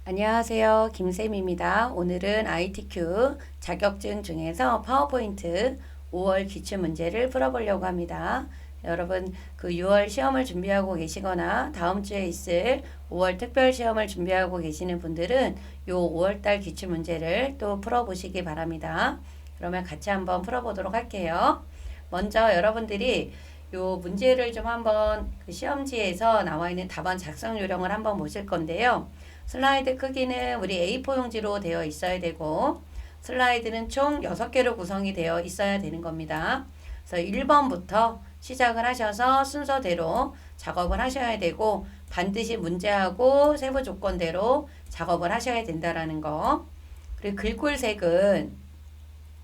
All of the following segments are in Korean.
안녕하세요. 김쌤입니다. 오늘은 ITQ 자격증 중에서 파워포인트 5월 기출문제를 풀어보려고 합니다. 여러분, 그 6월 시험을 준비하고 계시거나 다음 주에 있을 5월 특별 시험을 준비하고 계시는 분들은 요 5월달 기출문제를 또 풀어보시기 바랍니다. 그러면 같이 한번 풀어보도록 할게요. 먼저 여러분들이 요 문제를 좀 한번 그 시험지에서 나와 있는 답안 작성 요령을 한번 보실 건데요. 슬라이드 크기는 우리 A4 용지로 되어 있어야 되고 슬라이드는 총 6개로 구성이 되어 있어야 되는 겁니다. 그래서 1번부터 시작을 하셔서 순서대로 작업을 하셔야 되고 반드시 문제하고 세부 조건대로 작업을 하셔야 된다라는 거. 그리고 글꼴색은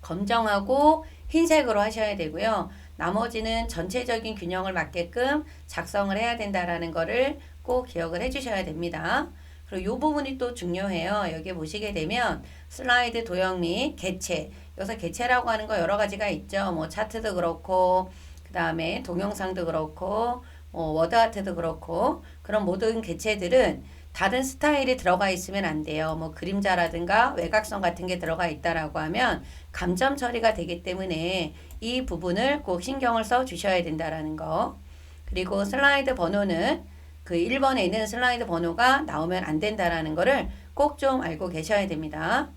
검정하고 흰색으로 하셔야 되고요. 나머지는 전체적인 균형을 맞게끔 작성을 해야 된다라는 거를 꼭 기억을 해주셔야 됩니다. 그리고 이 부분이 또 중요해요. 여기 보시게 되면 슬라이드 도형 및 개체. 여기서 개체라고 하는 거 여러 가지가 있죠. 뭐 차트도 그렇고 그 다음에 동영상도 그렇고 워드아트도 그렇고 그런 모든 개체들은 다른 스타일이 들어가 있으면 안 돼요. 뭐 그림자라든가 외곽선 같은 게 들어가 있다라고 하면 감점 처리가 되기 때문에 이 부분을 꼭 신경을 써 주셔야 된다라는 거. 그리고 슬라이드 번호는 그 1번에 있는 슬라이드 번호가 나오면 안 된다라는 거를 꼭 좀 알고 계셔야 됩니다.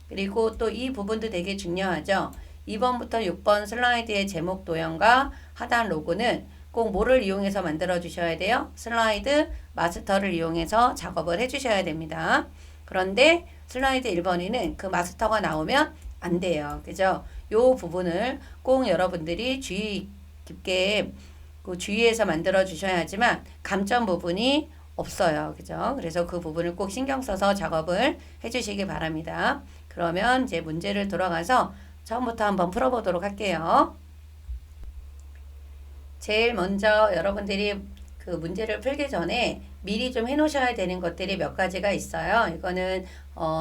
그리고 또 이 부분도 되게 중요하죠. 2번부터 6번 슬라이드의 제목 도형과 하단 로고는 꼭 뭐를 이용해서 만들어 주셔야 돼요? 슬라이드 마스터를 이용해서 작업을 해 주셔야 됩니다. 그런데 슬라이드 1번에는 그 마스터가 나오면 안 돼요. 그죠? 요 부분을 꼭 여러분들이 주의 깊게 그 주의해서 만들어 주셔야 하지만 감점 부분이 없어요. 그죠? 그래서 그 부분을 꼭 신경 써서 작업을 해 주시기 바랍니다. 그러면 이제 문제를 돌아가서 처음부터 한번 풀어보도록 할게요. 제일 먼저 여러분들이 그 문제를 풀기 전에 미리 좀 해놓으셔야 되는 것들이 몇 가지가 있어요. 이거는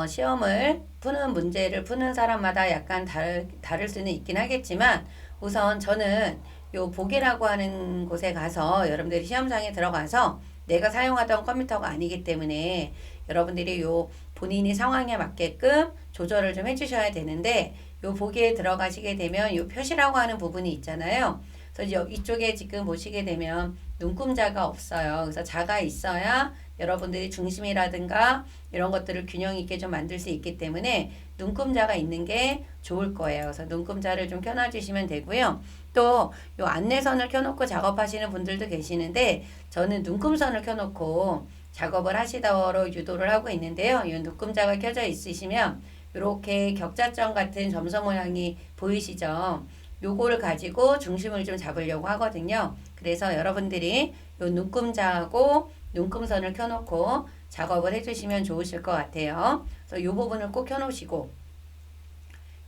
시험을 푸는 문제를 푸는 사람마다 약간 다를 수는 있긴 하겠지만 우선 저는 요 보기라고 하는 곳에 가서 여러분들이 시험장에 들어가서 내가 사용하던 컴퓨터가 아니기 때문에 여러분들이 요 본인이 상황에 맞게끔 조절을 좀 해주셔야 되는데 요 보기에 들어가시게 되면 요 표시라고 하는 부분이 있잖아요. 그래서 이쪽에 지금 보시게 되면 눈금자가 없어요. 그래서 자가 있어야 여러분들이 중심이라든가 이런 것들을 균형 있게 좀 만들 수 있기 때문에 눈금자가 있는 게 좋을 거예요. 그래서 눈금자를 좀 켜놔주시면 되고요. 또 요 안내선을 켜놓고 작업하시는 분들도 계시는데 저는 눈금선을 켜놓고 작업을 하시도록 유도를 하고 있는데요. 이 눈금자가 켜져 있으시면 이렇게 격자점 같은 점선 모양이 보이시죠? 요거를 가지고 중심을 좀 잡으려고 하거든요. 그래서 여러분들이 요 눈금자하고 눈금선을 켜놓고 작업을 해주시면 좋으실 것 같아요. 그래서 요 부분을 꼭 켜놓으시고,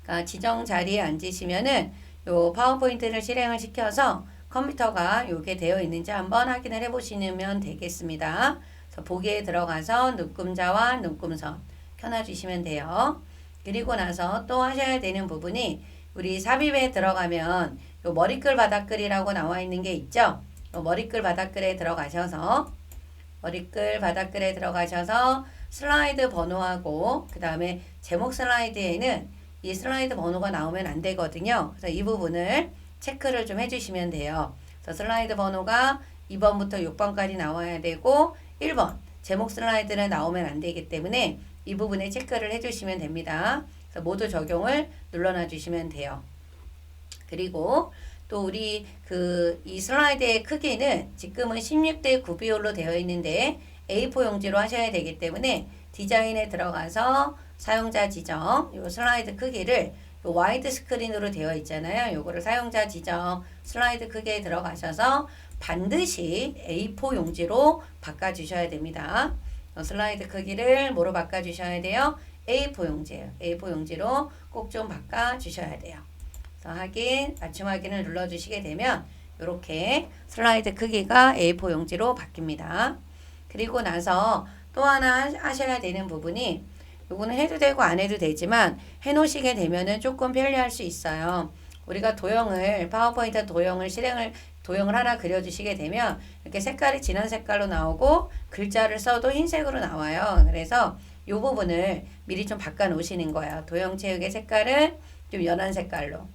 그러니까 지정 자리에 앉으시면은 요 파워포인트를 실행을 시켜서 컴퓨터가 요게 되어 있는지 한번 확인을 해보시면 되겠습니다. 그래서 보기에 들어가서 눈금자와 눈금선 켜놔주시면 돼요. 그리고 나서 또 하셔야 되는 부분이 우리 삽입에 들어가면 요 머리글 바닥글이라고 나와 있는 게 있죠. 요 머리글 바닥글에 들어가셔서 슬라이드 번호하고 그 다음에 제목 슬라이드에는 이 슬라이드 번호가 나오면 안 되거든요. 그래서 이 부분을 체크를 좀 해주시면 돼요. 그래서 슬라이드 번호가 2번부터 6번까지 나와야 되고 1번 제목 슬라이드는 나오면 안 되기 때문에 이 부분에 체크를 해주시면 됩니다. 그래서 모두 적용을 눌러놔 주시면 돼요. 그리고 또 우리 이 슬라이드의 크기는 지금은 16대 9 비율로 되어 있는데 A4 용지로 하셔야 되기 때문에 디자인에 들어가서 사용자 지정 요 슬라이드 크기를 요 와이드 스크린으로 되어 있잖아요. 요거를 사용자 지정 슬라이드 크기에 들어가셔서 반드시 A4 용지로 바꿔주셔야 됩니다. 슬라이드 크기를 뭐로 바꿔주셔야 돼요? A4 용지예요. A4 용지로 꼭 좀 바꿔주셔야 돼요. 그래서 맞춤 확인을 눌러주시게 되면 이렇게 슬라이드 크기가 A4 용지로 바뀝니다. 그리고 나서 또 하나 하셔야 되는 부분이 요거는 해도 되고 안 해도 되지만 해놓으시게 되면은 조금 편리할 수 있어요. 우리가 파워포인트 도형을 하나 그려주시게 되면 이렇게 색깔이 진한 색깔로 나오고 글자를 써도 흰색으로 나와요. 그래서 요 부분을 미리 좀 바꿔 놓으시는 거예요. 도형체육의 색깔은 좀 연한 색깔로.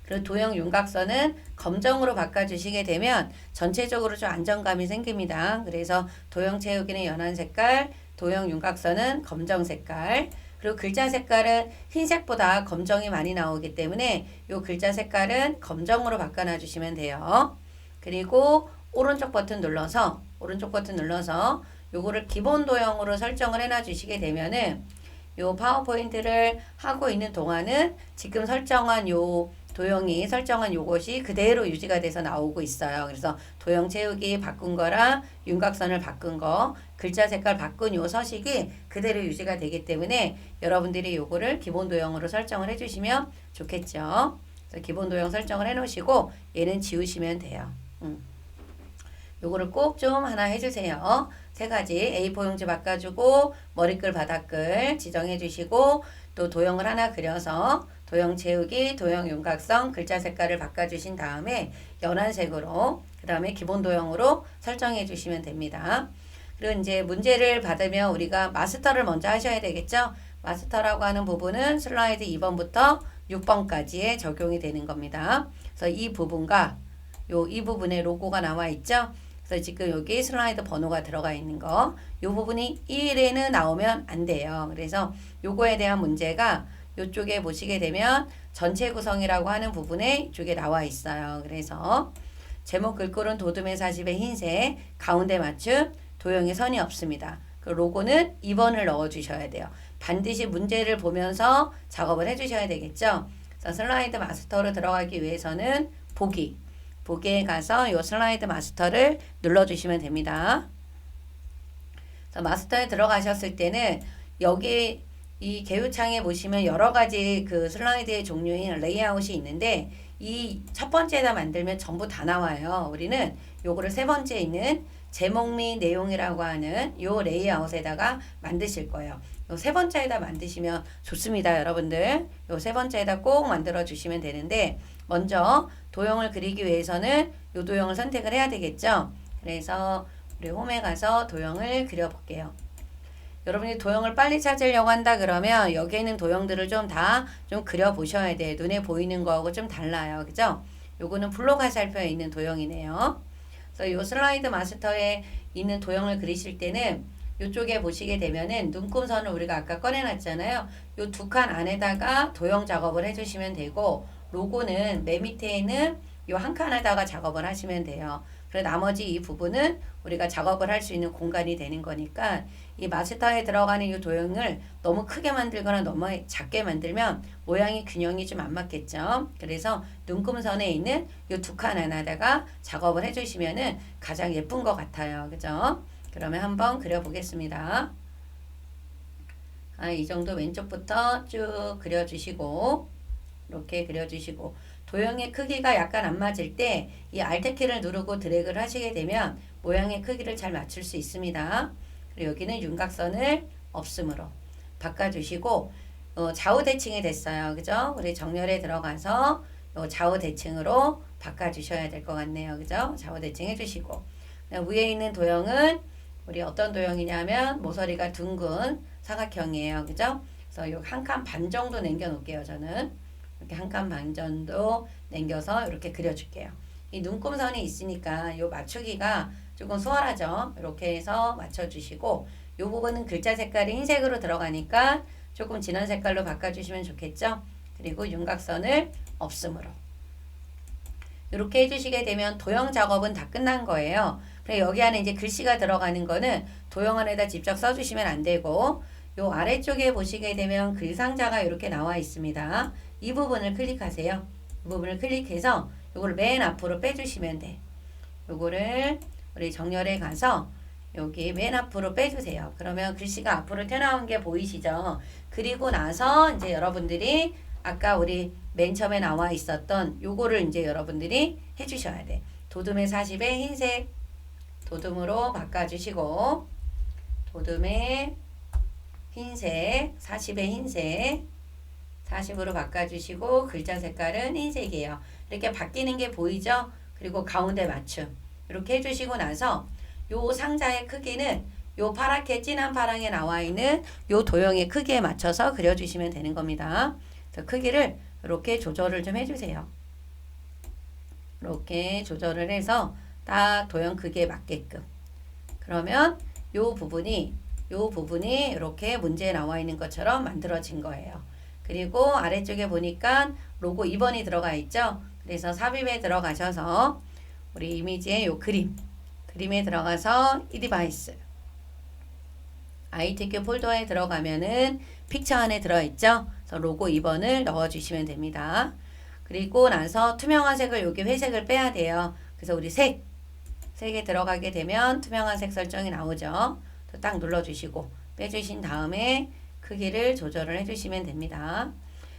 그리고 도형 윤곽선은 검정으로 바꿔주시게 되면 전체적으로 좀 안정감이 생깁니다. 그래서 도형 채우기는 연한 색깔, 도형 윤곽선은 검정 색깔, 그리고 글자 색깔은 흰색보다 검정이 많이 나오기 때문에 이 글자 색깔은 검정으로 바꿔놔 주시면 돼요. 그리고 오른쪽 버튼 눌러서 요거를 기본 도형으로 설정을 해놔 주시게 되면은 요 파워포인트를 하고 있는 동안은 지금 설정한 요 도형이 설정한 요것이 그대로 유지가 돼서 나오고 있어요. 그래서 도형 채우기 바꾼 거랑 윤곽선을 바꾼 거, 글자 색깔 바꾼 요 서식이 그대로 유지가 되기 때문에 여러분들이 요거를 기본 도형으로 설정을 해주시면 좋겠죠. 그래서 기본 도형 설정을 해놓으시고 얘는 지우시면 돼요. 요거를 꼭 좀 하나 해주세요. 세 가지 A4 용지 바꿔주고 머리글 바닥글 지정해 주시고 또 도형을 하나 그려서 도형 채우기, 도형 윤곽선, 글자 색깔을 바꿔주신 다음에 연한색으로 그 다음에 기본 도형으로 설정해 주시면 됩니다. 그리고 이제 문제를 받으면 우리가 마스터를 먼저 하셔야 되겠죠. 마스터라고 하는 부분은 슬라이드 2번부터 6번까지에 적용이 되는 겁니다. 그래서 이 부분과 이 부분에 로고가 나와 있죠. 그래서 지금 여기 슬라이드 번호가 들어가 있는 거, 이 부분이 1에는 나오면 안 돼요. 그래서 요거에 대한 문제가 이쪽에 보시게 되면 전체 구성이라고 하는 부분에 이쪽에 나와 있어요. 그래서 제목 글꼴은 도둠의 40의 흰색, 가운데 맞춤, 도형에 선이 없습니다. 그 로고는 2번을 넣어 주셔야 돼요. 반드시 문제를 보면서 작업을 해 주셔야 되겠죠. 그래서 슬라이드 마스터로 들어가기 위해서는 보기에 가서 이 슬라이드 마스터를 눌러주시면 됩니다. 그래서 마스터에 들어가셨을 때는 여기 이 개요창에 보시면 여러 가지 그 슬라이드의 종류인 레이아웃이 있는데 이 첫 번째에다 만들면 전부 다 나와요. 우리는 요거를 세 번째 있는 제목 및 내용이라고 하는 요 레이아웃에다가 만드실 거예요. 요 세 번째에다 만드시면 좋습니다, 여러분들. 요 세 번째에다 꼭 만들어 주시면 되는데 먼저 도형을 그리기 위해서는 요 도형을 선택을 해야 되겠죠. 그래서 우리 홈에 가서 도형을 그려볼게요. 여러분이 도형을 빨리 찾으려고 한다 그러면 여기에 있는 도형들을 좀 다 좀 그려보셔야 돼요. 눈에 보이는 거하고 좀 달라요. 그죠? 요거는 블록 화살표에 있는 도형이네요. 그래서 요 슬라이드 마스터에 있는 도형을 그리실 때는 요쪽에 보시게 되면은 눈금선을 우리가 아까 꺼내놨잖아요. 요 두 칸 안에다가 도형 작업을 해주시면 되고 로고는 맨 밑에 있는 요 한 칸에다가 작업을 하시면 돼요. 그리고 나머지 이 부분은 우리가 작업을 할 수 있는 공간이 되는 거니까 이 마스터에 들어가는 이 도형을 너무 크게 만들거나 너무 작게 만들면 모양이 균형이 좀 안 맞겠죠. 그래서 눈금선에 있는 이 두 칸 하나다가 작업을 해주시면은 가장 예쁜 것 같아요. 그죠? 그러면 한번 그려보겠습니다. 이 정도 왼쪽부터 쭉 그려주시고 이렇게 그려주시고 도형의 크기가 약간 안 맞을 때 이 Alt 키를 누르고 드래그를 하시게 되면 모양의 크기를 잘 맞출 수 있습니다. 그리고 여기는 윤곽선을 없음으로 바꿔주시고 좌우 대칭이 됐어요. 그죠? 우리 정렬에 들어가서 좌우 대칭으로 바꿔주셔야 될 것 같네요. 그죠? 좌우 대칭 해주시고 위에 있는 도형은 우리 어떤 도형이냐면 모서리가 둥근 사각형이에요. 그죠? 그래서 요 한 칸 반 정도 남겨 놓을게요. 저는 이렇게 한 칸 반 정도 남겨서 이렇게 그려줄게요. 이 눈금선이 있으니까 요 맞추기가 조금 수월하죠. 이렇게 해서 맞춰주시고 요 부분은 글자 색깔이 흰색으로 들어가니까 조금 진한 색깔로 바꿔주시면 좋겠죠. 그리고 윤곽선을 없음으로 이렇게 해주시게 되면 도형 작업은 다 끝난 거예요. 그래 여기 안에 이제 글씨가 들어가는 거는 도형 안에다 직접 써주시면 안 되고 요 아래쪽에 보시게 되면 글 상자가 이렇게 나와 있습니다. 이 부분을 클릭하세요. 이 부분을 클릭해서 요거를 맨 앞으로 빼주시면 돼. 요거를 우리 정렬에 가서 여기 맨 앞으로 빼주세요. 그러면 글씨가 앞으로 튀어나온 게 보이시죠? 그리고 나서 이제 여러분들이 아까 우리 맨 처음에 나와 있었던 요거를 이제 여러분들이 해주셔야 돼. 도둠의 40의 흰색 도둠으로 바꿔주시고 도둠의 흰색 40의 흰색 40으로 바꿔주시고 글자 색깔은 흰색이에요. 이렇게 바뀌는 게 보이죠? 그리고 가운데 맞춤 이렇게 해주시고 나서 요 상자의 크기는 요 파랗게 진한 파랑에 나와 있는 요 도형의 크기에 맞춰서 그려주시면 되는 겁니다. 그래서 크기를 이렇게 조절을 좀 해주세요. 이렇게 조절을 해서 딱 도형 크기에 맞게끔. 그러면 요 부분이 이렇게 문제에 나와 있는 것처럼 만들어진 거예요. 그리고 아래쪽에 보니까 로고 2번이 들어가 있죠. 그래서 삽입에 들어가셔서 우리 이미지의 요 그림에 들어가서 이 디바이스 ITQ 폴더에 들어가면은 픽처 안에 들어있죠. 그래서 로고 2번을 넣어주시면 됩니다. 그리고 나서 투명한 색을 여기 회색을 빼야 돼요. 그래서 우리 색에 들어가게 되면 투명한 색 설정이 나오죠. 딱 눌러주시고 빼주신 다음에 크기를 조절을 해주시면 됩니다.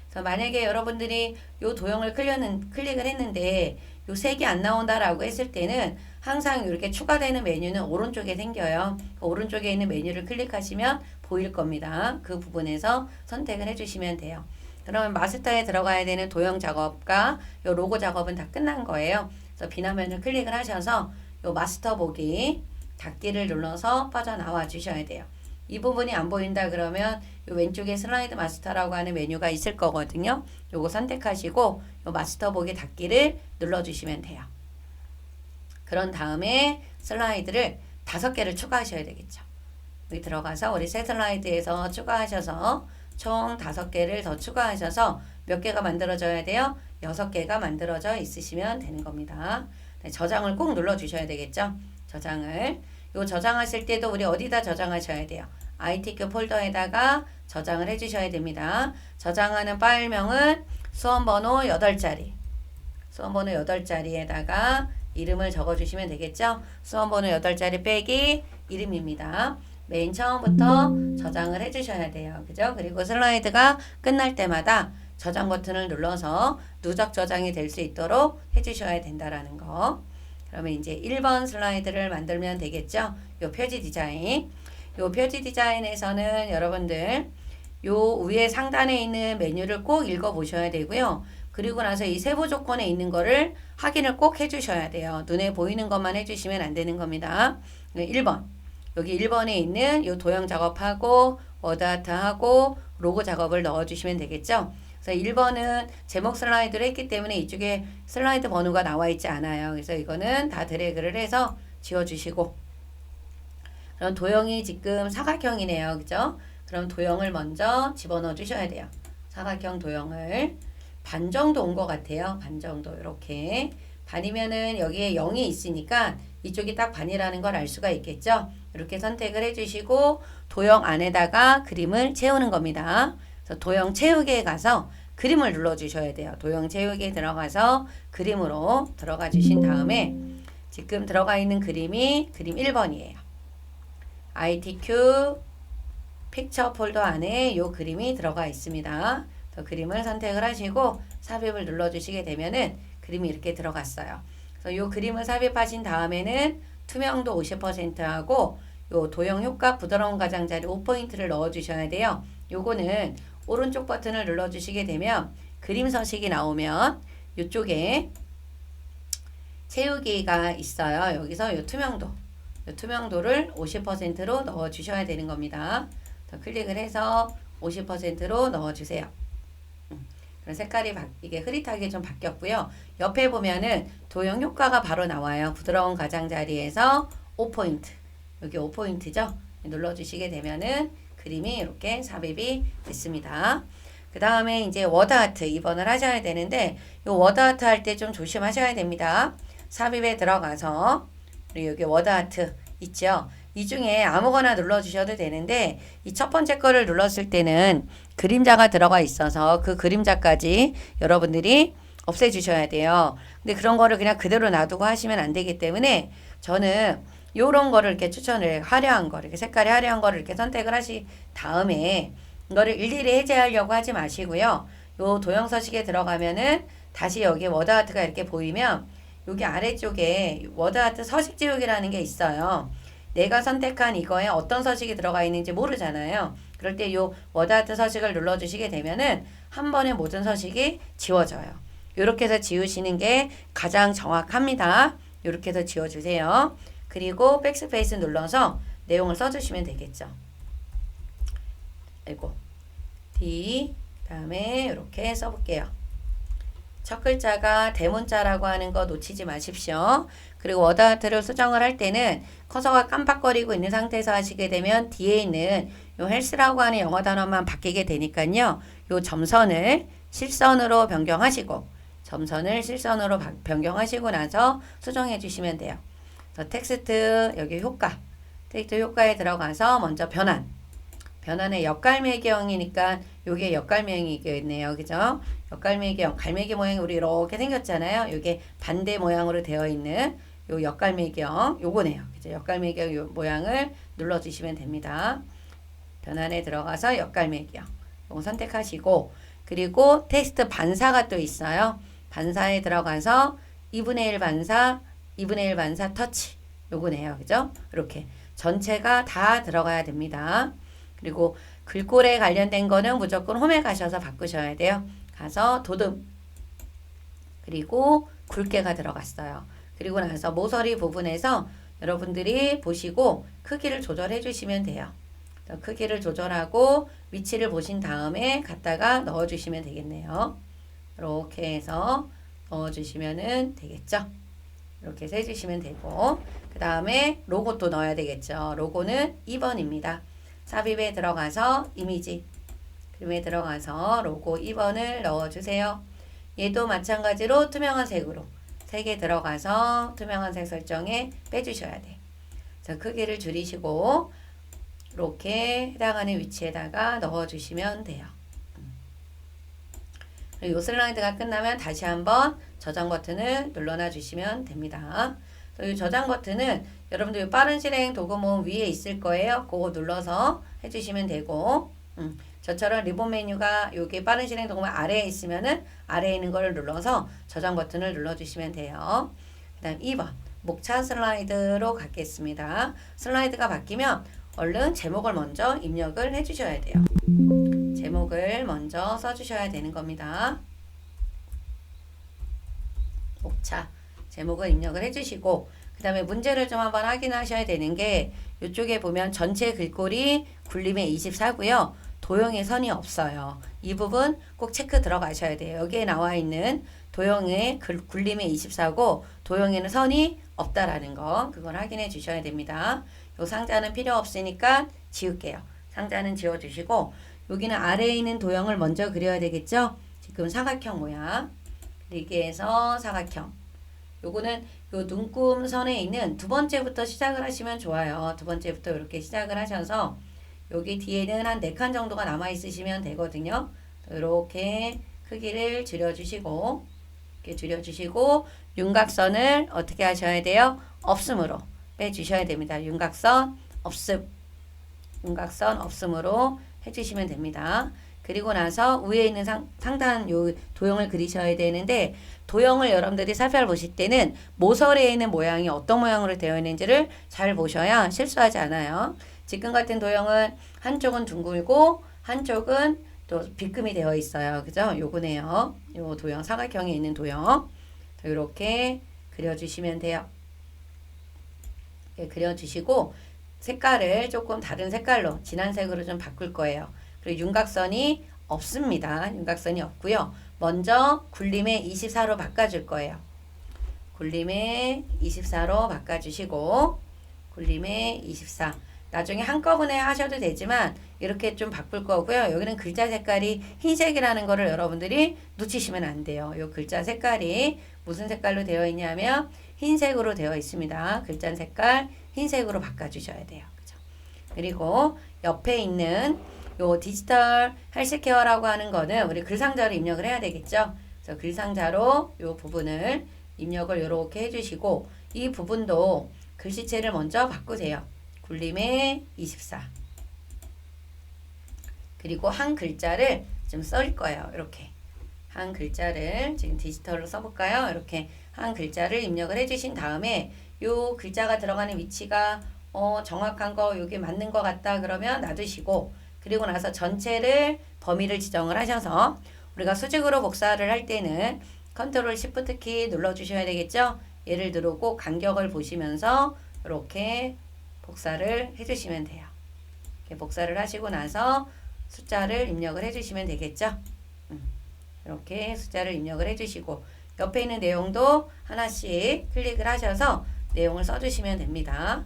그래서 만약에 여러분들이 이 도형을 클릭을 했는데 이 색이 안 나온다라고 했을 때는 항상 이렇게 추가되는 메뉴는 오른쪽에 생겨요. 오른쪽에 있는 메뉴를 클릭하시면 보일 겁니다. 그 부분에서 선택을 해주시면 돼요. 그러면 마스터에 들어가야 되는 도형 작업과 이 로고 작업은 다 끝난 거예요. 그래서 비나면을 클릭을 하셔서 이 마스터 보기 닫기를 눌러서 빠져나와 주셔야 돼요. 이 부분이 안 보인다 그러면 이 왼쪽에 슬라이드 마스터라고 하는 메뉴가 있을 거거든요. 요거 선택하시고 이 마스터 보기 닫기를 눌러주시면 돼요. 그런 다음에 슬라이드를 5개를 추가하셔야 되겠죠. 여기 들어가서 우리 새 슬라이드에서 추가하셔서 총 5개를 더 추가하셔서 몇 개가 만들어져야 돼요? 6개가 만들어져 있으시면 되는 겁니다. 네, 저장을 꼭 눌러주셔야 되겠죠. 요 저장하실 때도 우리 어디다 저장하셔야 돼요? ITQ 폴더에다가 저장을 해주셔야 됩니다. 저장하는 파일명은 수험번호 8자리. 수험번호 8자리에다가 이름을 적어주시면 되겠죠? 수험번호 8자리 빼기 이름입니다. 맨 처음부터 저장을 해주셔야 돼요. 그죠? 그리고 슬라이드가 끝날 때마다 저장 버튼을 눌러서 누적 저장이 될 수 있도록 해주셔야 된다라는 거. 그러면 이제 1번 슬라이드를 만들면 되겠죠? 요 표지 디자인. 요 표지 디자인에서는 여러분들 요 위에 상단에 있는 메뉴를 꼭 읽어 보셔야 되고요. 그리고 나서 이 세부 조건에 있는 거를 확인을 꼭 해주셔야 돼요. 눈에 보이는 것만 해주시면 안 되는 겁니다. 1번. 여기 1번에 있는 요 도형 작업하고 워드아트하고 로고 작업을 넣어주시면 되겠죠? 그래서 1번은 제목 슬라이드를 했기 때문에 이쪽에 슬라이드 번호가 나와 있지 않아요. 그래서 이거는 다 드래그를 해서 지워주시고 그럼 도형이 지금 사각형이네요. 그죠? 그럼 도형을 먼저 집어넣어 주셔야 돼요. 사각형 도형을 반 정도 온 것 같아요. 반 정도 이렇게 반이면은 여기에 0이 있으니까 이쪽이 딱 반이라는 걸 알 수가 있겠죠. 이렇게 선택을 해주시고 도형 안에다가 그림을 채우는 겁니다. 그래서 도형 채우기에 가서 그림을 눌러주셔야 돼요. 도형 채우기에 들어가서 그림으로 들어가 주신 다음에 지금 들어가 있는 그림이 그림 1번이에요. ITQ 픽처 폴더 안에 이 그림이 들어가 있습니다. 그림을 선택을 하시고 삽입을 눌러주시게 되면은 그림이 이렇게 들어갔어요. 그래서 이 그림을 삽입하신 다음에는 투명도 50%하고 요 도형 효과 부드러운 가장자리 5포인트를 넣어주셔야 돼요. 요거는 오른쪽 버튼을 눌러주시게 되면 그림 서식이 나오면 이쪽에 채우기가 있어요. 여기서 요 투명도를 50%로 넣어주셔야 되는 겁니다. 클릭을 해서 50%로 넣어주세요. 그런 색깔이 이게 흐릿하게 좀 바뀌었고요. 옆에 보면은 도형 효과가 바로 나와요. 부드러운 가장자리에서 5포인트. 여기 5포인트죠. 눌러주시게 되면은 그림이 이렇게 삽입이 됐습니다. 그 다음에 이제 워드아트 2번을 하셔야 되는데 이 워드아트 할 때 좀 조심하셔야 됩니다. 삽입에 들어가서 우리 여기 워드아트 있죠. 이 중에 아무거나 눌러주셔도 되는데 이 첫 번째 거를 눌렀을 때는 그림자가 들어가 있어서 그 그림자까지 여러분들이 없애주셔야 돼요. 근데 그런 거를 그냥 그대로 놔두고 하시면 안 되기 때문에 저는 요런 거를 이렇게 추천을 화려한 거, 이렇게 색깔이 화려한 거를 이렇게 선택을 하신 다음에 이거를 일일이 해제하려고 하지 마시고요. 요 도형 서식에 들어가면은 다시 여기 워드아트가 이렇게 보이면 여기 아래쪽에 워드아트 서식 지우기라는 게 있어요. 내가 선택한 이거에 어떤 서식이 들어가 있는지 모르잖아요. 그럴 때 요 워드아트 서식을 눌러주시게 되면은 한 번에 모든 서식이 지워져요. 이렇게 해서 지우시는 게 가장 정확합니다. 이렇게 해서 지워주세요. 그리고 백스페이스 눌러서 내용을 써주시면 되겠죠. 아이고 D 다음에 이렇게 써볼게요. 첫 글자가 대문자라고 하는 거 놓치지 마십시오. 그리고 워드아트를 수정을 할 때는 커서가 깜빡거리고 있는 상태에서 하시게 되면 뒤에 있는 요 헬스라고 하는 영어 단어만 바뀌게 되니까요. 요 점선을 실선으로 변경하시고 점선을 실선으로 변경하시고 나서 수정해 주시면 돼요. 텍스트 여기 효과 텍스트 효과에 들어가서 먼저 변환의 역갈매기형이니까 요게 역갈매기형이겠네요. 그죠? 역갈매기형, 갈매기 모양이 우리 이렇게 생겼잖아요. 요게 반대 모양으로 되어 있는 요 역갈매기형 요거네요. 그죠? 역갈매기형 요 모양을 눌러주시면 됩니다. 변환에 들어가서 역갈매기형 요거 선택하시고 그리고 텍스트 반사가 또 있어요. 반사에 들어가서 2분의 1 반사, 2분의 1 반사 터치 요거네요. 그죠? 이렇게 전체가 다 들어가야 됩니다. 그리고 글꼴에 관련된 거는 무조건 홈에 가셔서 바꾸셔야 돼요. 가서 도듬 그리고 굵게가 들어갔어요. 그리고 나서 모서리 부분에서 여러분들이 보시고 크기를 조절해 주시면 돼요. 크기를 조절하고 위치를 보신 다음에 갖다가 넣어 주시면 되겠네요. 이렇게 해서 넣어 주시면 되겠죠. 이렇게 해서 해주시면 되고 그 다음에 로고 또 넣어야 되겠죠. 로고는 2번입니다. 삽입에 들어가서 이미지 그림에 들어가서 로고 2번을 넣어주세요. 얘도 마찬가지로 투명한 색으로 3개 들어가서 투명한 색 설정에 빼주셔야 돼. 자, 크기를 줄이시고 이렇게 해당하는 위치에다가 넣어주시면 돼요. 이 슬라이드가 끝나면 다시 한번 저장 버튼을 눌러놔 주시면 됩니다. 이 저장 버튼은 여러분들 빠른 실행 도구 모음 위에 있을 거예요. 그거 눌러서 해주시면 되고 저처럼 리본 메뉴가 여기 빠른 실행 도구 모음 아래에 있으면은 아래에 있는 거를 눌러서 저장 버튼을 눌러주시면 돼요. 그 다음 2번 목차 슬라이드로 가겠습니다. 슬라이드가 바뀌면 얼른 제목을 먼저 입력을 해주셔야 돼요. 제목을 먼저 써주셔야 되는 겁니다. 목차 제목을 입력을 해주시고 그 다음에 문제를 좀 한번 확인하셔야 되는 게 이쪽에 보면 전체 글꼴이 굴림의 24고요. 도형의 선이 없어요. 이 부분 꼭 체크 들어가셔야 돼요. 여기에 나와 있는 도형의 굴림의 24고 도형에는 선이 없다라는 거 그걸 확인해 주셔야 됩니다. 요 상자는 필요 없으니까 지울게요. 상자는 지워주시고 여기는 아래에 있는 도형을 먼저 그려야 되겠죠? 지금 사각형 모양 그리게 해서 사각형 요거는 요 눈금선에 있는 두 번째부터 시작을 하시면 좋아요. 두 번째부터 이렇게 시작을 하셔서 여기 뒤에는 한 4칸 정도가 남아 있으시면 되거든요. 이렇게 크기를 줄여주시고 이렇게 줄여주시고 윤곽선을 어떻게 하셔야 돼요? 없음으로 빼주셔야 됩니다. 윤곽선 없음 윤곽선 없음으로 해주시면 됩니다. 그리고 나서 위에 있는 상단 요 도형을 그리셔야 되는데 도형을 여러분들이 살펴보실 때는 모서리에 있는 모양이 어떤 모양으로 되어 있는지를 잘 보셔야 실수하지 않아요. 지금 같은 도형은 한쪽은 둥글고 한쪽은 또 빗금이 되어 있어요. 그죠? 요거네요. 요 도형 사각형에 있는 도형 이렇게 그려주시면 돼요. 이렇게 그려주시고 색깔을 조금 다른 색깔로 진한 색으로 좀 바꿀 거예요. 그리고 윤곽선이 없습니다. 윤곽선이 없고요. 먼저 굴림의 24로 바꿔줄 거예요. 굴림의 24로 바꿔주시고 굴림의 24 나중에 한꺼번에 하셔도 되지만 이렇게 좀 바꿀 거고요. 여기는 글자 색깔이 흰색이라는 거를 여러분들이 놓치시면 안 돼요. 이 글자 색깔이 무슨 색깔로 되어 있냐면 흰색으로 되어 있습니다. 글자 색깔 흰색으로 바꿔주셔야 돼요. 그죠? 그리고 옆에 있는 요 디지털 헬스케어라고 하는 거는 우리 글상자로 입력을 해야 되겠죠. 그래서 글상자로 요 부분을 입력을 이렇게 해주시고 이 부분도 글씨체를 먼저 바꾸세요. 굴림의 24 그리고 한 글자를 좀 쓸 거예요. 이렇게 한 글자를 지금 디지털로 써볼까요? 이렇게 한 글자를 입력을 해주신 다음에 요 글자가 들어가는 위치가 정확한 거 여기 맞는 것 같다 그러면 놔두시고 그리고 나서 전체를 범위를 지정을 하셔서 우리가 수직으로 복사를 할 때는 컨트롤 시프트 키 눌러주셔야 되겠죠. 얘를 누르고 간격을 보시면서 이렇게 복사를 해주시면 돼요. 이렇게 복사를 하시고 나서 숫자를 입력을 해주시면 되겠죠. 이렇게 숫자를 입력을 해주시고 옆에 있는 내용도 하나씩 클릭을 하셔서 내용을 써주시면 됩니다.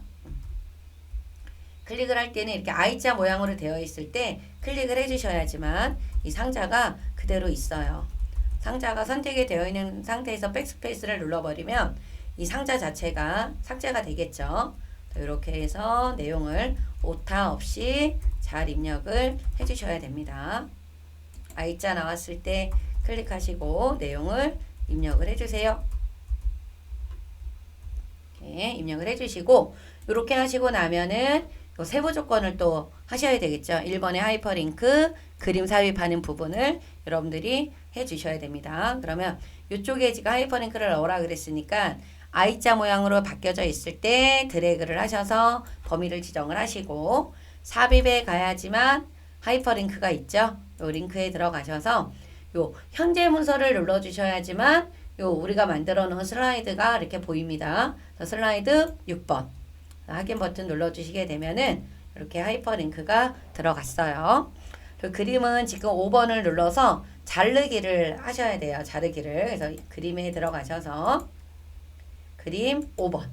클릭을 할 때는 이렇게 I자 모양으로 되어 있을 때 클릭을 해주셔야지만 이 상자가 그대로 있어요. 상자가 선택이 되어 있는 상태에서 백스페이스를 눌러버리면 이 상자 자체가 삭제가 되겠죠. 이렇게 해서 내용을 오타 없이 잘 입력을 해주셔야 됩니다. I자 나왔을 때 클릭하시고 내용을 입력을 해주세요. 이렇게 입력을 해주시고 이렇게 하시고 나면은 세부 조건을 또 하셔야 되겠죠. 1번의 하이퍼링크 그림 삽입하는 부분을 여러분들이 해주셔야 됩니다. 그러면 이쪽에 지금 하이퍼링크를 넣으라 그랬으니까 I자 모양으로 바뀌어져 있을 때 드래그를 하셔서 범위를 지정을 하시고 삽입에 가야지만 하이퍼링크가 있죠. 요 링크에 들어가셔서 요 현재 문서를 눌러주셔야지만 요 우리가 만들어 놓은 슬라이드가 이렇게 보입니다. 슬라이드 6번 확인 버튼 눌러주시게 되면은 이렇게 하이퍼링크가 들어갔어요. 그 그림은 지금 5번을 눌러서 자르기를 하셔야 돼요. 자르기를. 그래서 그림에 들어가셔서 그림 5번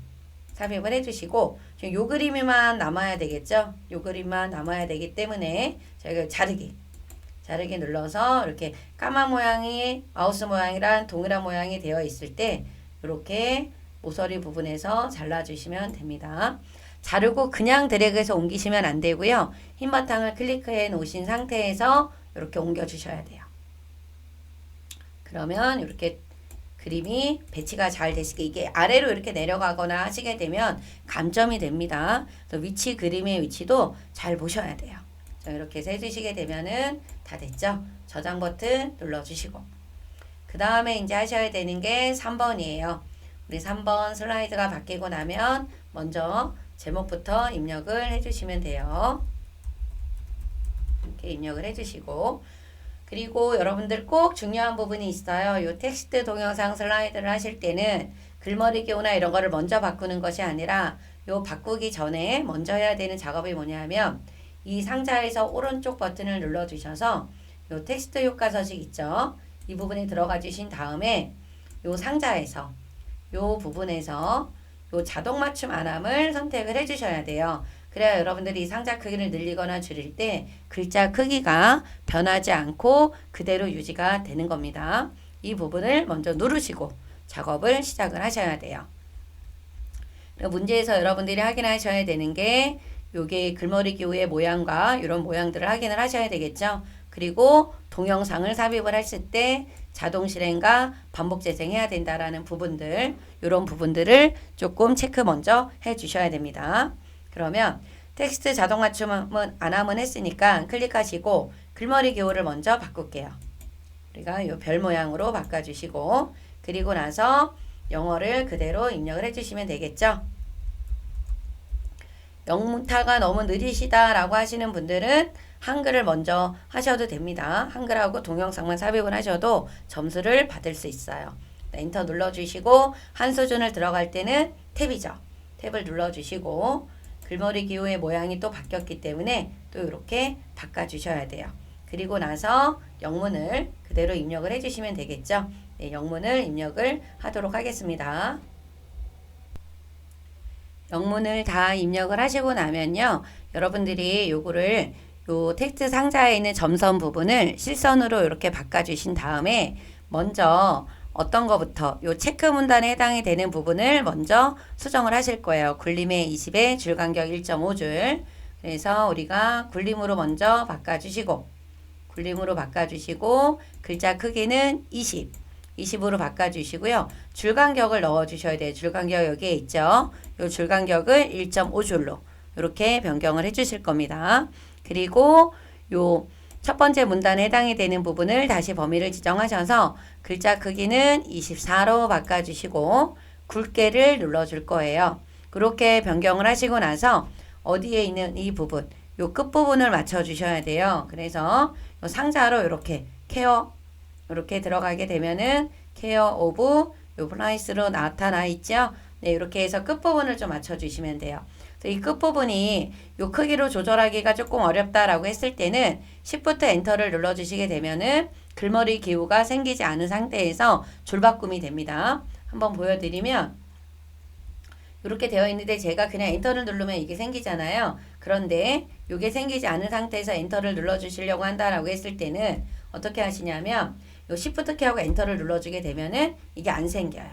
삽입을 해주시고 지금 요 그림만 남아야 되겠죠. 요 그림만 남아야 되기 때문에 저희가 자르기 눌러서 이렇게 까만 모양이 마우스 모양이랑 동일한 모양이 되어 있을 때 이렇게 모서리 부분에서 잘라주시면 됩니다. 자르고 그냥 드래그해서 옮기시면 안 되고요. 흰 바탕을 클릭해 놓으신 상태에서 이렇게 옮겨주셔야 돼요. 그러면 이렇게 그림이 배치가 잘 되시게 이게 아래로 이렇게 내려가거나 하시게 되면 감점이 됩니다. 그래서 위치 그림의 위치도 잘 보셔야 돼요. 이렇게 해서 해주시게 되면은 다 됐죠. 저장 버튼 눌러주시고 그 다음에 이제 하셔야 되는 게 3번이에요. 우리 3번 슬라이드가 바뀌고 나면 먼저 제목부터 입력을 해주시면 돼요. 이렇게 입력을 해주시고 그리고 여러분들 꼭 중요한 부분이 있어요. 요 텍스트 동영상 슬라이드를 하실 때는 글머리 기호나 이런 거를 먼저 바꾸는 것이 아니라 요 바꾸기 전에 먼저 해야 되는 작업이 뭐냐면 이 상자에서 오른쪽 버튼을 눌러주셔서 요 텍스트 효과 서식 있죠. 이 부분에 들어가 주신 다음에 요 상자에서 요 부분에서 요 자동 맞춤 안함을 선택을 해주셔야 돼요. 그래야 여러분들이 이 상자 크기를 늘리거나 줄일 때 글자 크기가 변하지 않고 그대로 유지가 되는 겁니다. 이 부분을 먼저 누르시고 작업을 시작을 하셔야 돼요. 문제에서 여러분들이 확인하셔야 되는 게 요게 글머리 기호의 모양과 이런 모양들을 확인을 하셔야 되겠죠. 그리고 동영상을 삽입을 했을 때 자동 실행과 반복 재생해야 된다라는 부분들, 이런 부분들을 조금 체크 먼저 해 주셔야 됩니다. 그러면 텍스트 자동 맞춤은 안함은 했으니까 클릭하시고 글머리 기호를 먼저 바꿀게요. 우리가 이 별 모양으로 바꿔주시고 그리고 나서 영어를 그대로 입력을 해주시면 되겠죠. 영문타가 너무 느리시다라고 하시는 분들은 한글을 먼저 하셔도 됩니다. 한글하고 동영상만 삽입을 하셔도 점수를 받을 수 있어요. 엔터 눌러주시고 한 수준을 들어갈 때는 탭이죠. 탭을 눌러주시고 글머리 기호의 모양이 또 바뀌었기 때문에 또 이렇게 바꿔주셔야 돼요. 그리고 나서 영문을 그대로 입력을 해주시면 되겠죠. 네, 영문을 입력을 하도록 하겠습니다. 영문을 다 입력을 하시고 나면요. 여러분들이 요거를 요 텍스트 상자에 있는 점선 부분을 실선으로 이렇게 바꿔주신 다음에 먼저 어떤 거부터 요 체크 문단에 해당이 되는 부분을 먼저 수정을 하실 거예요. 굴림의 20에 줄간격 1.5줄. 그래서 우리가 굴림으로 먼저 바꿔주시고 글자 크기는 20으로 바꿔주시고요. 줄간격을 넣어주셔야 돼요. 줄간격 여기에 있죠. 요 줄간격을 1.5줄로 이렇게 변경을 해주실 겁니다. 그리고 요 첫 번째 문단에 해당이 되는 부분을 다시 범위를 지정하셔서 글자 크기는 24로 바꿔주시고 굵게를 눌러줄 거예요. 그렇게 변경을 하시고 나서 어디에 있는 이 부분, 요 끝부분을 맞춰주셔야 돼요. 그래서 요 상자로 이렇게 케어 이렇게 들어가게 되면은 케어 오브 요 플라이스로 나타나 있죠. 네, 이렇게 해서 끝부분을 좀 맞춰주시면 돼요. 이 끝부분이 요 크기로 조절하기가 조금 어렵다라고 했을 때는 Shift 엔터를 눌러주시게 되면은 글머리 기호가 생기지 않은 상태에서 줄바꿈이 됩니다. 한번 보여드리면 이렇게 되어 있는데 제가 그냥 엔터를 누르면 이게 생기잖아요. 그런데 이게 생기지 않은 상태에서 엔터를 눌러주시려고 한다라고 했을 때는 어떻게 하시냐면 요 Shift 키하고 엔터를 눌러주게 되면은 이게 안 생겨요.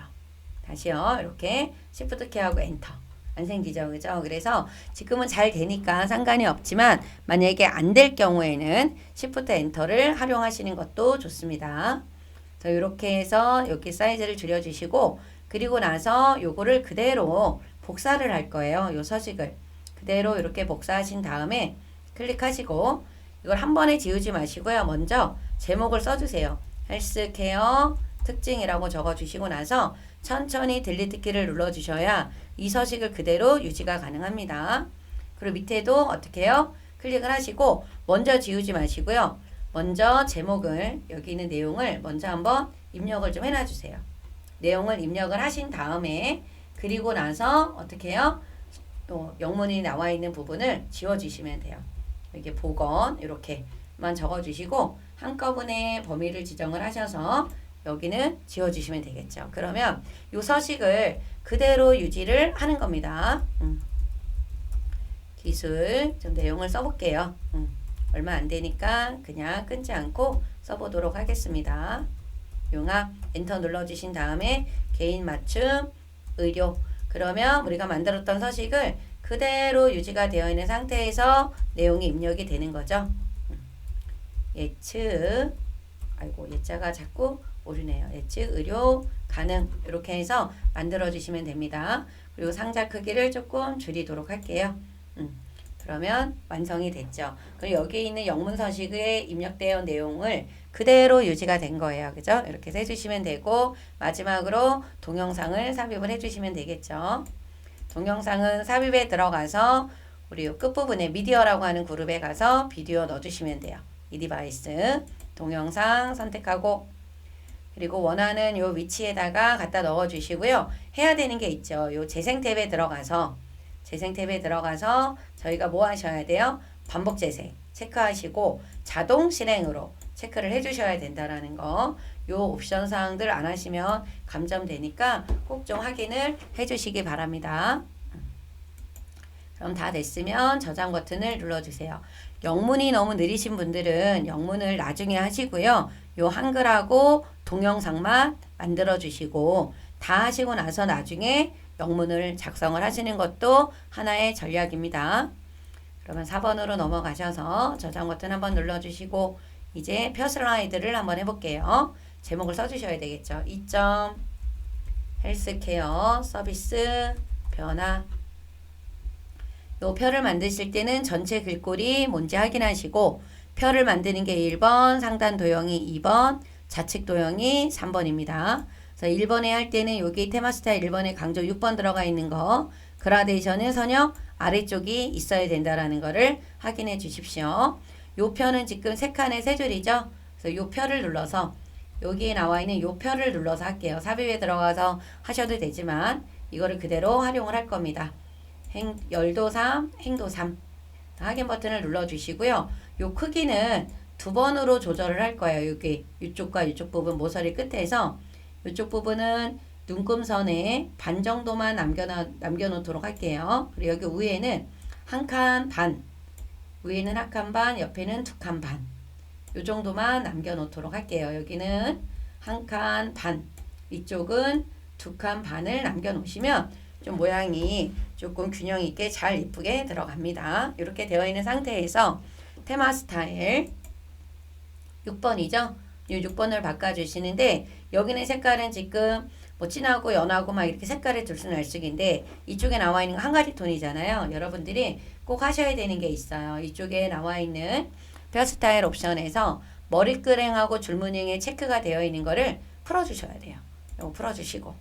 다시요. 이렇게 Shift 키하고 엔터. 안 생기죠. 그죠? 그래서 지금은 잘 되니까 상관이 없지만 만약에 안 될 경우에는 Shift 엔터를 활용하시는 것도 좋습니다. 이렇게 해서 여기 사이즈를 줄여주시고 그리고 나서 요거를 그대로 복사를 할 거예요. 요 서식을. 그대로 이렇게 복사하신 다음에 클릭하시고 이걸 한 번에 지우지 마시고요. 먼저 제목을 써주세요. 헬스케어 특징이라고 적어주시고 나서 천천히 딜리트 키를 눌러주셔야 이 서식을 그대로 유지가 가능합니다. 그리고 밑에도 어떻게 해요? 클릭을 하시고 먼저 지우지 마시고요. 먼저 제목을 여기 있는 내용을 먼저 한번 입력을 좀 해놔주세요. 내용을 입력을 하신 다음에 그리고 나서 어떻게 해요? 또 영문이 나와 있는 부분을 지워주시면 돼요. 이렇게 복원 이렇게만 적어주시고 한꺼번에 범위를 지정을 하셔서 여기는 지워주시면 되겠죠. 그러면 이 서식을 그대로 유지를 하는 겁니다. 기술 좀 내용을 써볼게요. 얼마 안 되니까 그냥 끊지 않고 써보도록 하겠습니다. 용합 엔터 눌러주신 다음에 개인 맞춤 의료 그러면 우리가 만들었던 서식을 그대로 유지가 되어 있는 상태에서 내용이 입력이 되는 거죠. 예측 아이고 예자가 자꾸 오르네요. 예측 의료 가능 이렇게 해서 만들어 주시면 됩니다. 그리고 상자 크기를 조금 줄이도록 할게요. 그러면 완성이 됐죠. 그리고 여기 있는 영문 서식에 입력되어 내용을 그대로 유지가 된 거예요. 그죠? 이렇게 해주시면 되고 마지막으로 동영상을 삽입을 해주시면 되겠죠. 동영상은 삽입에 들어가서 우리 끝부분에 미디어라고 하는 그룹에 가서 비디오 넣어주시면 돼요. 이 디바이스 동영상 선택하고 그리고 원하는 요 위치에다가 갖다 넣어주시고요. 해야 되는 게 있죠. 요 재생 탭에 들어가서 저희가 뭐 하셔야 돼요? 반복 재생 체크하시고 자동 실행으로 체크를 해주셔야 된다라는 거. 요 옵션 사항들 안 하시면 감점되니까 꼭 좀 확인을 해주시기 바랍니다. 그럼 다 됐으면 저장 버튼을 눌러주세요. 영문이 너무 느리신 분들은 영문을 나중에 하시고요. 요 한글하고 동영상만 만들어 주시고 다 하시고 나서 나중에 영문을 작성을 하시는 것도 하나의 전략입니다. 그러면 4번으로 넘어가셔서 저장 버튼 한번 눌러주시고 이제 표 슬라이드를 한번 해볼게요. 제목을 써주셔야 되겠죠. 2점 헬스케어 서비스 변화 요 표를 만드실 때는 전체 글꼴이 뭔지 확인하시고 표를 만드는 게 1번, 상단 도형이 2번, 좌측 도형이 3번입니다. 그래서 1번에 할 때는 여기 테마 스타일 1번에 강조 6번 들어가 있는 거 그라데이션은 선형 아래쪽이 있어야 된다라는 거를 확인해 주십시오. 요 표는 지금 3칸에 3줄이죠. 그래서 요 표를 눌러서 여기에 나와 있는 요 표를 눌러서 할게요. 삽입에 들어가서 하셔도 되지만 이거를 그대로 활용을 할 겁니다. 열도 3, 행도 3 확인 버튼을 눌러주시고요. 요 크기는 2번으로 조절을 할 거예요. 여기 이쪽과 이쪽 부분 모서리 끝에서 이쪽 부분은 눈금선에 반 정도만 남겨놓도록 할게요. 그리고 여기 위에는 한 칸 반, 위에는 한 칸 반, 옆에는 2칸 반. 요 정도만 남겨놓도록 할게요. 여기는 한 칸 반, 이쪽은 2칸 반을 남겨놓으시면 좀 모양이 조금 균형 있게 잘 이쁘게 들어갑니다. 이렇게 되어 있는 상태에서 테마 스타일 6번이죠. 이 6번을 바꿔주시는데 여기는 색깔은 지금 뭐 진하고 연하고 막 이렇게 색깔의 들쑥날쑥인데 이쪽에 나와 있는 거 한 가지 톤이잖아요. 여러분들이 꼭 하셔야 되는 게 있어요. 이쪽에 나와 있는 표 스타일 옵션에서 머리끄랭하고 줄무늬에 체크가 되어 있는 거를 풀어주셔야 돼요. 이거 풀어주시고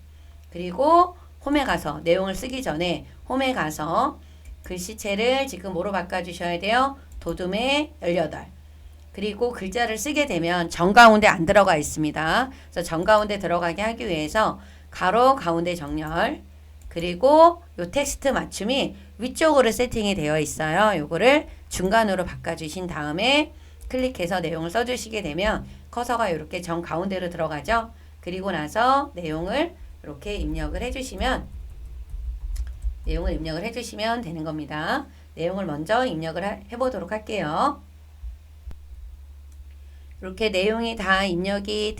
그리고 홈에 가서 내용을 쓰기 전에 홈에 가서 글씨체를 지금 뭐로 바꿔주셔야 돼요? 도둠에 18 그리고 글자를 쓰게 되면 정가운데 안 들어가 있습니다. 그래서 정가운데 들어가게 하기 위해서 가로 가운데 정렬 그리고 요 텍스트 맞춤이 위쪽으로 세팅이 되어 있어요. 요거를 중간으로 바꿔주신 다음에 클릭해서 내용을 써주시게 되면 커서가 이렇게 정 가운데로 들어가죠. 그리고 나서 내용을 이렇게 입력을 해주시면 되는 겁니다. 내용을 먼저 입력을 해보도록 할게요. 이렇게 내용이 다 입력이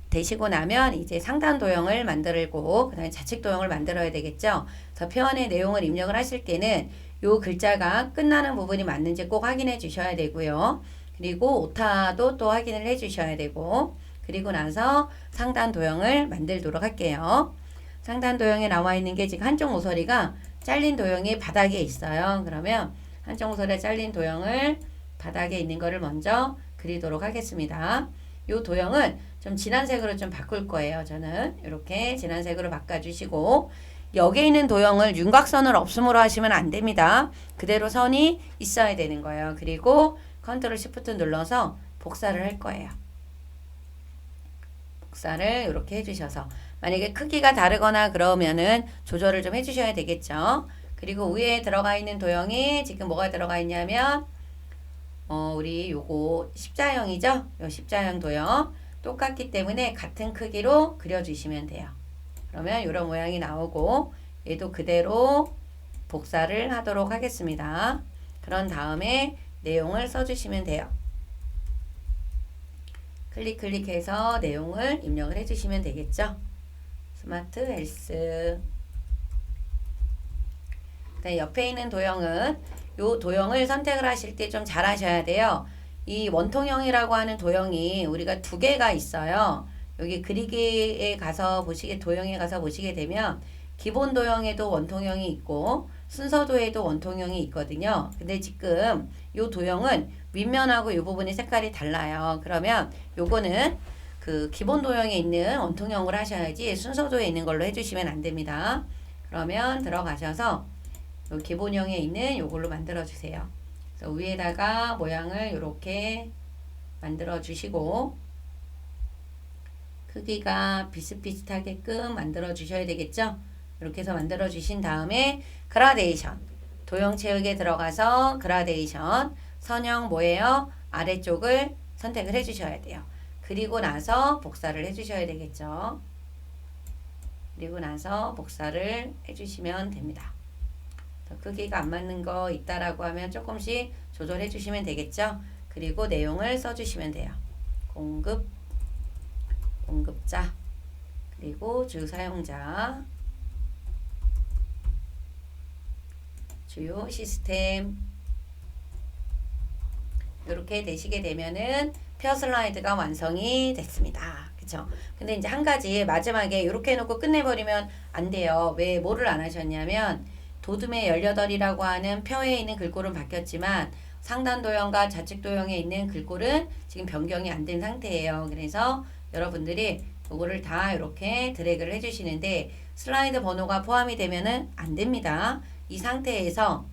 되시고 나면 이제 상단 도형을 만들고 그다음에 좌측 도형을 만들어야 되겠죠. 그래서 표현의 내용을 입력을 하실 때는 요 글자가 끝나는 부분이 맞는지 꼭 확인해 주셔야 되고요. 그리고 오타도 또 확인을 해 주셔야 되고, 그리고 나서 상단 도형을 만들도록 할게요. 상단 도형에 나와 있는 게 지금 한쪽 모서리가 잘린 도형이 바닥에 있어요. 그러면 한쪽 모서리가 잘린 도형을 바닥에 있는 거를 먼저 그리도록 하겠습니다. 이 도형은 좀 진한 색으로 좀 바꿀 거예요. 저는 이렇게 진한 색으로 바꿔주시고, 여기에 있는 도형을 윤곽선을 없음으로 하시면 안 됩니다. 그대로 선이 있어야 되는 거예요. 그리고 컨트롤 시프트 눌러서 복사를 할 거예요. 복사를 이렇게 해주셔서, 만약에 크기가 다르거나 그러면은 조절을 좀 해주셔야 되겠죠. 그리고 위에 들어가 있는 도형이 지금 뭐가 들어가 있냐면 우리 요거 십자형이죠. 요 십자형 도형 똑같기 때문에 같은 크기로 그려주시면 돼요. 그러면 이런 모양이 나오고, 얘도 그대로 복사를 하도록 하겠습니다. 그런 다음에 내용을 써주시면 돼요. 클릭해서 내용을 입력을 해주시면 되겠죠. 스마트 헬스. 옆에 있는 도형은, 요 도형을 선택을 하실 때 좀 잘 하셔야 돼요. 이 원통형이라고 하는 도형이 우리가 두 개가 있어요. 여기 그리기에 가서 도형에 가서 보시게 되면 기본 도형에도 원통형이 있고 순서도에도 원통형이 있거든요. 근데 지금 요 도형은 윗면하고 요 부분이 색깔이 달라요. 그러면 요거는 그 기본 도형에 있는 원통형으로 하셔야지 순서도에 있는 걸로 해주시면 안 됩니다. 그러면 들어가셔서 요 기본형에 있는 요걸로 만들어 주세요. 그래서 위에다가 모양을 이렇게 만들어 주시고, 크기가 비슷비슷하게끔 만들어 주셔야 되겠죠. 이렇게 해서 만들어 주신 다음에 그라데이션, 도형 채우기에 들어가서 그라데이션, 선형 뭐예요? 아래쪽을 선택을 해 주셔야 돼요. 그리고 나서 복사를 해 주셔야 되겠죠. 그리고 나서 복사를 해 주시면 됩니다. 크기가 안 맞는 거 있다라고 하면 조금씩 조절해 주시면 되겠죠. 그리고 내용을 써주시면 돼요. 공급자, 그리고 주 사용자, 주요 시스템. 이렇게 되시게 되면은 표 슬라이드가 완성이 됐습니다. 그쵸? 근데 이제 한 가지 마지막에 이렇게 해놓고 끝내버리면 안 돼요. 왜 뭐를 안 하셨냐면, 도둠의 18이라고 하는 표에 있는 글꼴은 바뀌었지만 상단 도형과 좌측 도형에 있는 글꼴은 지금 변경이 안 된 상태예요. 그래서 여러분들이 이거를 다 이렇게 드래그를 해주시는데 슬라이드 번호가 포함이 되면은 안 됩니다. 이 상태에서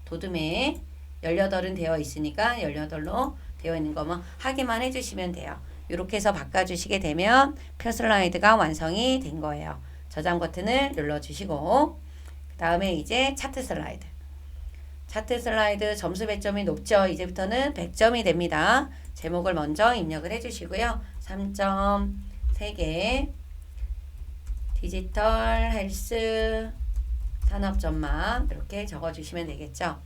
도둠에 18은 되어 있으니까 18로 되어 있는 거만 하기만 해주시면 돼요. 이렇게 해서 바꿔주시게 되면 표 슬라이드가 완성이 된 거예요. 저장 버튼을 눌러주시고, 그 다음에 이제 차트 슬라이드. 차트 슬라이드 점수 배점이 높죠. 이제부터는 100점이 됩니다. 제목을 먼저 입력을 해주시고요. 3점 3개, 디지털 헬스 산업전망 이렇게 적어주시면 되겠죠.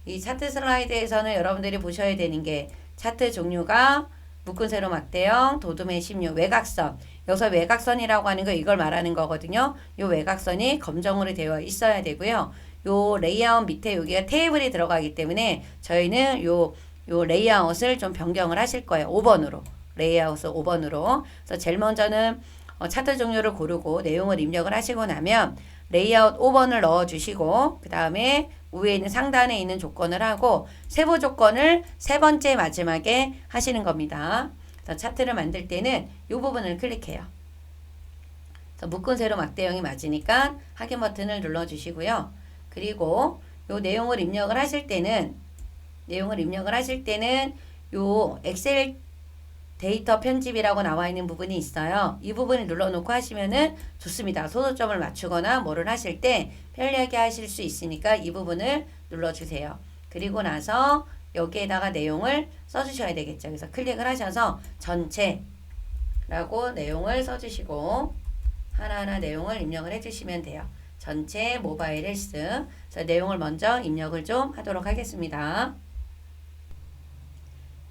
이 차트 슬라이드에서는 여러분들이 보셔야 되는 게 차트 종류가 묶은 세로 막대형, 도둠의 16, 외곽선. 여기서 외곽선이라고 하는 거 이걸 말하는 거거든요. 이 외곽선이 검정으로 되어 있어야 되고요. 요 레이아웃 밑에 여기가 테이블이 들어가기 때문에 저희는 요 레이아웃을 좀 변경을 하실 거예요. 5번으로. 레이아웃을 5번으로. 그래서 제일 먼저는 차트 종류를 고르고 내용을 입력을 하시고 나면 레이아웃 5번을 넣어주시고, 그 다음에 위에 있는 상단에 있는 조건을 하고 세부 조건을 세 번째 마지막에 하시는 겁니다. 그래서 차트를 만들 때는 이 부분을 클릭해요. 그래서 묶은 세로 막대형이 맞으니까 확인 버튼을 눌러주시고요. 그리고 이 내용을 입력을 하실 때는 요 엑셀 데이터 편집이라고 나와 있는 부분이 있어요. 이 부분을 눌러놓고 하시면은 좋습니다. 소수점을 맞추거나 뭐를 하실 때 편리하게 하실 수 있으니까 이 부분을 눌러주세요. 그리고 나서 여기에다가 내용을 써주셔야 되겠죠. 그래서 클릭을 하셔서 전체라고 내용을 써주시고 하나하나 내용을 입력을 해주시면 돼요. 전체 모바일 헬스. 그래서 내용을 먼저 입력을 좀 하도록 하겠습니다.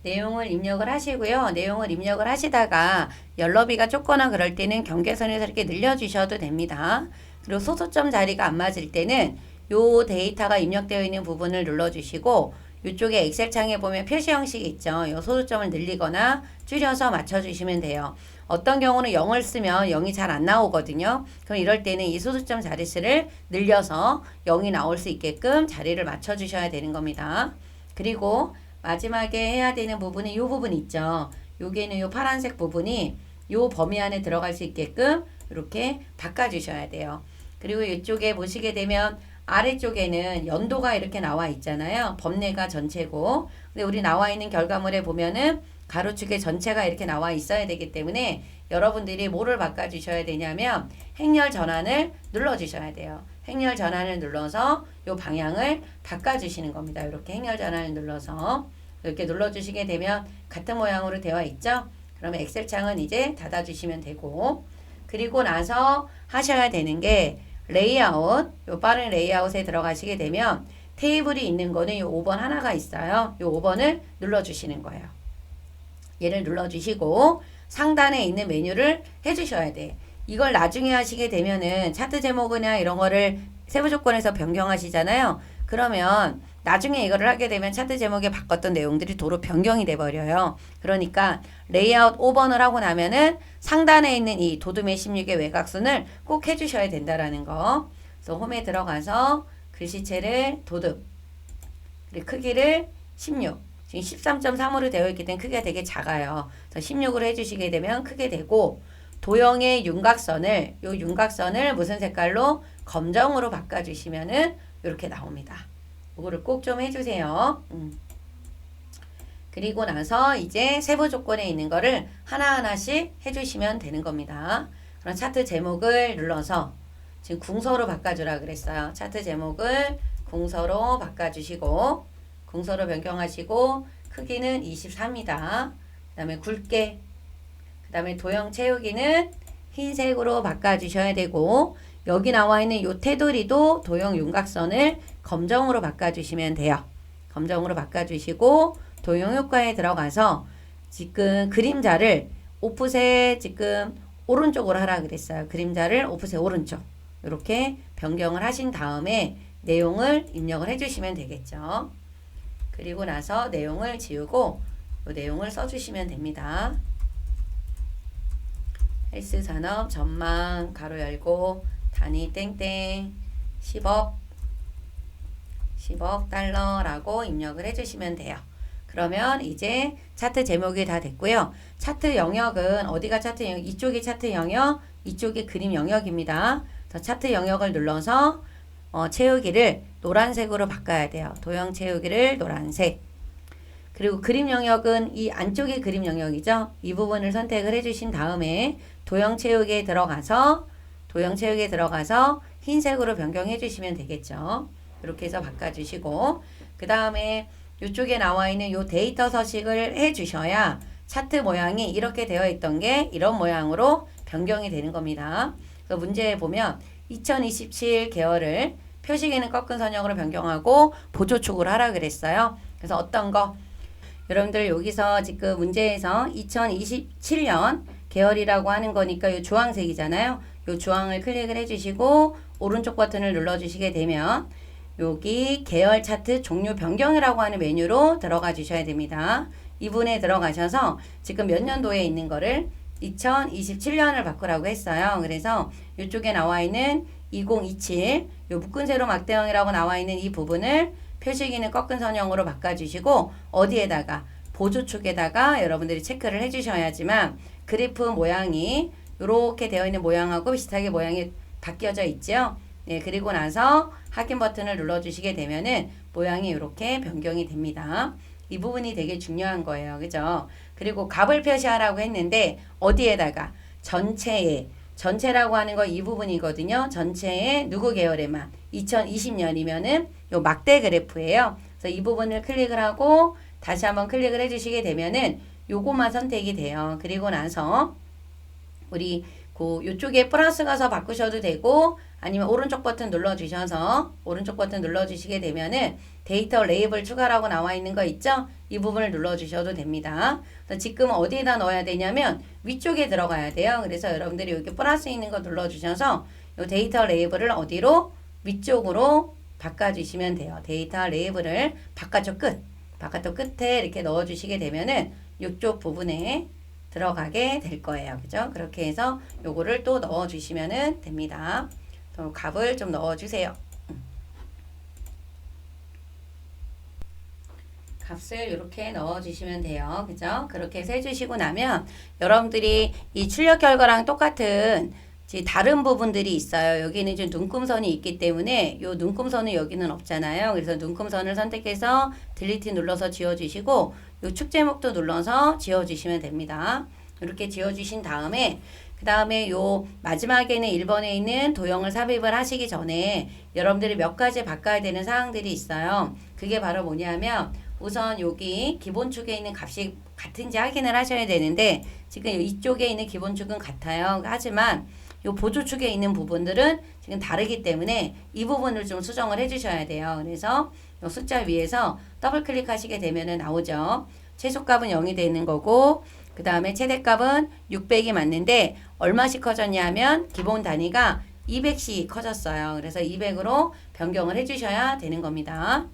내용을 입력을 하시고요. 내용을 입력을 하시다가 연럽이가 좁거나 그럴 때는 경계선에서 이렇게 늘려주셔도 됩니다. 그리고 소수점 자리가 안 맞을 때는 요 데이터가 입력되어 있는 부분을 눌러주시고 이쪽에 엑셀 창에 보면 표시 형식이 있죠. 요 소수점을 늘리거나 줄여서 맞춰주시면 돼요. 어떤 경우는 0을 쓰면 0이 잘 안 나오거든요. 그럼 이럴 때는 이 소수점 자릿수를 늘려서 0이 나올 수 있게끔 자리를 맞춰주셔야 되는 겁니다. 그리고 마지막에 해야 되는 부분이 이 부분 있죠. 여기는 이 파란색 부분이 이 범위 안에 들어갈 수 있게끔 이렇게 바꿔주셔야 돼요. 그리고 이쪽에 보시게 되면 아래쪽에는 연도가 이렇게 나와 있잖아요. 범례가 전체고. 근데 우리 나와 있는 결과물에 보면은 가로축에 전체가 이렇게 나와 있어야 되기 때문에 여러분들이 뭐를 바꿔주셔야 되냐면 행렬 전환을 눌러주셔야 돼요. 행렬 전환을 눌러서 이 방향을 바꿔주시는 겁니다. 이렇게 행렬 전환을 눌러서 이렇게 눌러주시게 되면 같은 모양으로 되어 있죠. 그러면 엑셀 창은 이제 닫아주시면 되고 그리고 나서 하셔야 되는 게 레이아웃, 요 빠른 레이아웃에 들어가시게 되면 테이블이 있는 거는 요 5번 하나가 있어요. 요 5번을 눌러주시는 거예요. 얘를 눌러주시고 상단에 있는 메뉴를 해주셔야 돼. 이걸 나중에 하시게 되면은 차트 제목이나 이런 거를 세부 조건에서 변경하시잖아요. 그러면 나중에 이거를 하게 되면 차트 제목에 바꿨던 내용들이 도로 변경이 돼버려요. 그러니까 레이아웃 5번을 하고 나면은 상단에 있는 이 도둠의 16의 외곽선을 꼭 해주셔야 된다라는 거. 그래서 홈에 들어가서 글씨체를 도둠 그리고 크기를 16 지금 13.3으로 되어 있기 때문에 크기가 되게 작아요. 그래서 16으로 해주시게 되면 크게 되고 도형의 윤곽선을 요 윤곽선을 무슨 색깔로 검정으로 바꿔주시면은 이렇게 나옵니다. 이거를 꼭 좀 해주세요. 그리고 나서 이제 세부 조건에 있는 거를 하나하나씩 해주시면 되는 겁니다. 그럼 차트 제목을 눌러서 지금 궁서로 바꿔주라 그랬어요. 차트 제목을 궁서로 바꿔주시고 궁서로 변경하시고 크기는 24입니다. 그 다음에 굵게 그 다음에 도형 채우기는 흰색으로 바꿔주셔야 되고 여기 나와 있는 이 테두리도 도형 윤곽선을 검정으로 바꿔주시면 돼요. 검정으로 바꿔주시고 도형 효과에 들어가서 지금 그림자를 오프셋 지금 오른쪽으로 하라 그랬어요. 그림자를 오프셋 오른쪽 이렇게 변경을 하신 다음에 내용을 입력을 해주시면 되겠죠. 그리고 나서 내용을 지우고 이 내용을 써주시면 됩니다. 헬스산업 전망 가로 열고 단위 땡땡 10억 달러라고 입력을 해주시면 돼요. 그러면 이제 차트 제목이 다 됐고요. 차트 영역은 어디가 차트 영역? 이쪽이 차트 영역, 이쪽이 그림 영역입니다. 그래서 차트 영역을 눌러서 채우기를 노란색으로 바꿔야 돼요. 도형 채우기를 노란색. 그리고 그림 영역은 이 안쪽이 그림 영역이죠. 이 부분을 선택을 해주신 다음에 도형 채우기에 들어가서 흰색으로 변경해 주시면 되겠죠. 이렇게 해서 바꿔주시고 그 다음에 이쪽에 나와 있는 이 데이터 서식을 해주셔야 차트 모양이 이렇게 되어 있던 게 이런 모양으로 변경이 되는 겁니다. 그래서 문제에 보면 2027 계열을 표시기는 꺾은 선형으로 변경하고 보조축으로 하라 그랬어요. 그래서 어떤 거? 여러분들 여기서 지금 문제에서 2027년 계열이라고 하는 거니까 이 주황색이잖아요. 이 주황을 클릭을 해주시고 오른쪽 버튼을 눌러주시게 되면 여기 계열 차트 종류 변경이라고 하는 메뉴로 들어가 주셔야 됩니다. 이분에 들어가셔서 지금 몇 년도에 있는 거를 2027년을 바꾸라고 했어요. 그래서 이쪽에 나와 있는 2027 요 묶은 세로 막대형이라고 나와 있는 이 부분을 표시기는 꺾은 선형으로 바꿔주시고 어디에다가 보조축에다가 여러분들이 체크를 해주셔야지만 그래프 모양이 이렇게 되어 있는 모양하고 비슷하게 모양이 바뀌어져 있죠. 네, 그리고 나서 확인 버튼을 눌러주시게 되면은 모양이 이렇게 변경이 됩니다. 이 부분이 되게 중요한 거예요. 그죠? 그리고 값을 표시하라고 했는데 어디에다가 전체에 전체라고 하는 거 이 부분이거든요. 전체에 누구 계열에만 2020년이면은 요 막대 그래프예요. 그래서 이 부분을 클릭을 하고 다시 한번 클릭을 해주시게 되면은 요것만 선택이 돼요. 그리고 나서 우리 요쪽에 플러스 가서 바꾸셔도 되고 아니면 오른쪽 버튼 눌러주셔서 오른쪽 버튼 눌러주시게 되면은 데이터 레이블 추가라고 나와 있는 거 있죠? 이 부분을 눌러주셔도 됩니다. 그래서 지금 어디에다 넣어야 되냐면 위쪽에 들어가야 돼요. 그래서 여러분들이 여기 플러스 있는 거 눌러주셔서 요 데이터 레이블을 어디로? 위쪽으로 바꿔주시면 돼요. 데이터 레이블을 바깥쪽 끝에 이렇게 넣어주시게 되면은 이쪽 부분에 들어가게 될 거예요. 그죠? 그렇게 해서 요거를 또 넣어주시면 됩니다. 또 값을 좀 넣어주세요. 값을 이렇게 넣어주시면 돼요. 그죠? 그렇게 해서 해주시고 나면 여러분들이 이 출력 결과랑 똑같은 다른 부분들이 있어요. 여기는 좀 눈금선이 있기 때문에 요 눈금선은 여기는 없잖아요. 그래서 눈금선을 선택해서 딜리트 눌러서 지워주시고 요 축 제목도 눌러서 지워주시면 됩니다. 이렇게 지워주신 다음에 그 다음에 요 마지막에는 1번에 있는 도형을 삽입을 하시기 전에 여러분들이 몇 가지 바꿔야 되는 사항들이 있어요. 그게 바로 뭐냐면 우선 여기 기본축에 있는 값이 같은지 확인을 하셔야 되는데 지금 이쪽에 있는 기본축은 같아요. 하지만 요 보조축에 있는 부분들은 지금 다르기 때문에 이 부분을 좀 수정을 해주셔야 돼요. 그래서 요 숫자 위에서 더블 클릭하시게 되면은 나오죠. 최소값은 0이 되는 거고 그 다음에 최대값은 600이 맞는데 얼마씩 커졌냐면 기본 단위가 200씩 커졌어요. 그래서 200으로 변경을 해주셔야 되는 겁니다.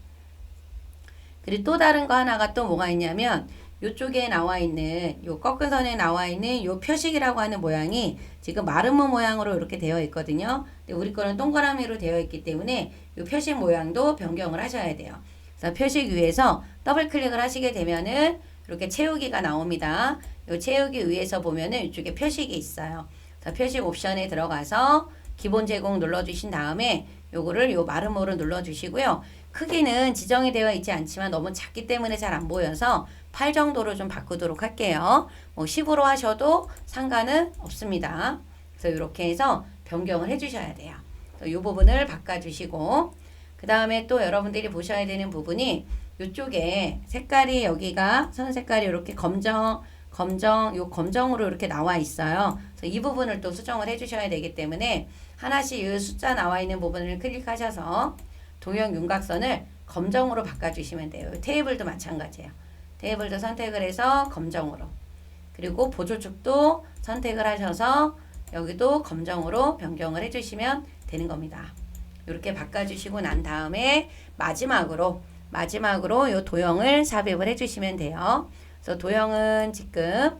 그리고 또 다른 거 하나가 또 뭐가 있냐면 요쪽에 나와 있는 요 꺾은 선에 나와 있는 요 표식이라고 하는 모양이 지금 마름모 모양으로 이렇게 되어 있거든요. 근데 우리 거는 동그라미로 되어 있기 때문에 요 표식 모양도 변경을 하셔야 돼요. 그래서 표식 위에서 더블 클릭을 하시게 되면은 이렇게 채우기가 나옵니다. 요 채우기 위에서 보면은 이쪽에 표식이 있어요. 그래서 표식 옵션에 들어가서 기본 제공 눌러주신 다음에 요거를 요 마름모로 눌러주시고요. 크기는 지정이 되어 있지 않지만 너무 작기 때문에 잘 안 보여서 8 정도로 좀 바꾸도록 할게요. 뭐 10으로 하셔도 상관은 없습니다. 그래서 이렇게 해서 변경을 해주셔야 돼요. 이 부분을 바꿔주시고 그 다음에 또 여러분들이 보셔야 되는 부분이 이쪽에 색깔이 여기가 선 색깔이 이렇게 검정으로 이렇게 나와 있어요. 그래서 이 부분을 또 수정을 해주셔야 되기 때문에 하나씩 이 숫자 나와 있는 부분을 클릭하셔서 도형 윤곽선을 검정으로 바꿔주시면 돼요. 테이블도 마찬가지예요. 테이블도 선택을 해서 검정으로 그리고 보조축도 선택을 하셔서 여기도 검정으로 변경을 해주시면 되는 겁니다. 이렇게 바꿔주시고 난 다음에 마지막으로 이 도형을 삽입을 해주시면 돼요. 그래서 도형은 지금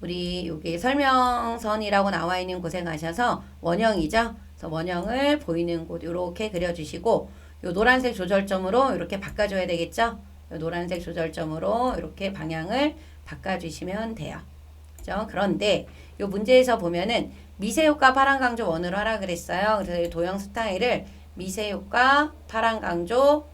우리 여기 설명선이라고 나와 있는 곳에 가셔서 원형이죠. 그래서 원형을 보이는 곳 이렇게 그려주시고 요 노란색 조절점으로 이렇게 바꿔줘야 되겠죠. 요 노란색 조절점으로 이렇게 방향을 바꿔주시면 돼요. 그죠? 그런데 요 문제에서 보면은 미세효과 파란 강조 원으로 하라 그랬어요. 그래서 이 도형 스타일을 미세효과 파란 강조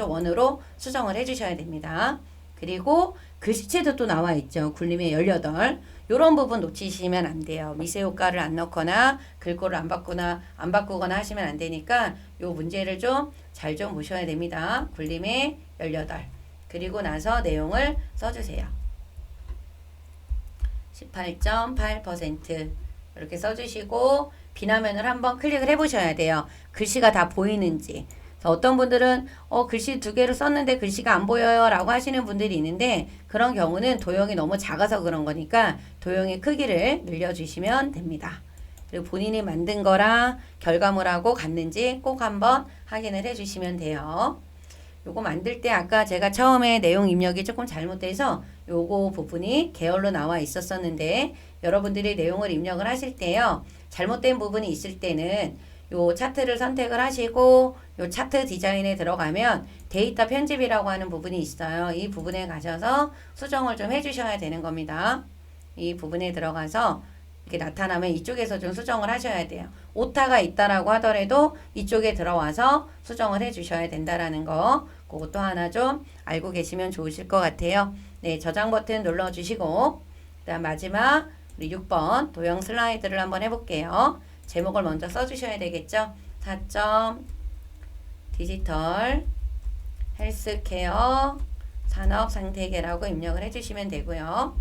원으로 수정을 해주셔야 됩니다. 그리고 글씨체도 또 나와 있죠. 굴림의 18. 요런 부분 놓치시면 안 돼요. 미세효과를 안 넣거나 글꼴을 안 바꾸거나 하시면 안 되니까 요 문제를 좀 잘 좀 보셔야 됩니다. 굴림의 18. 그리고 나서 내용을 써주세요. 18.8% 이렇게 써주시고 비나면을 한번 클릭을 해보셔야 돼요. 글씨가 다 보이는지. 어떤 분들은 글씨 2개를 썼는데 글씨가 안 보여요 라고 하시는 분들이 있는데 그런 경우는 도형이 너무 작아서 그런 거니까 도형의 크기를 늘려주시면 됩니다. 그리고 본인이 만든 거랑 결과물하고 같는지 꼭 한번 확인을 해주시면 돼요. 요거 만들 때 아까 제가 처음에 내용 입력이 조금 잘못돼서 요거 부분이 계열로 나와 있었었는데 여러분들이 내용을 입력을 하실 때요. 잘못된 부분이 있을 때는 요 차트를 선택을 하시고 요 차트 디자인에 들어가면 데이터 편집이라고 하는 부분이 있어요. 이 부분에 가셔서 수정을 좀 해주셔야 되는 겁니다. 이 부분에 들어가서 이렇게 나타나면 이쪽에서 좀 수정을 하셔야 돼요. 오타가 있다라고 하더라도 이쪽에 들어와서 수정을 해주셔야 된다라는 거 그것도 하나 좀 알고 계시면 좋으실 것 같아요. 네, 저장 버튼 눌러주시고 그다음 마지막 우리 6번 도형 슬라이드를 한번 해볼게요. 제목을 먼저 써주셔야 되겠죠. 4점 디지털 헬스케어 산업 생태계라고 입력을 해주시면 되고요.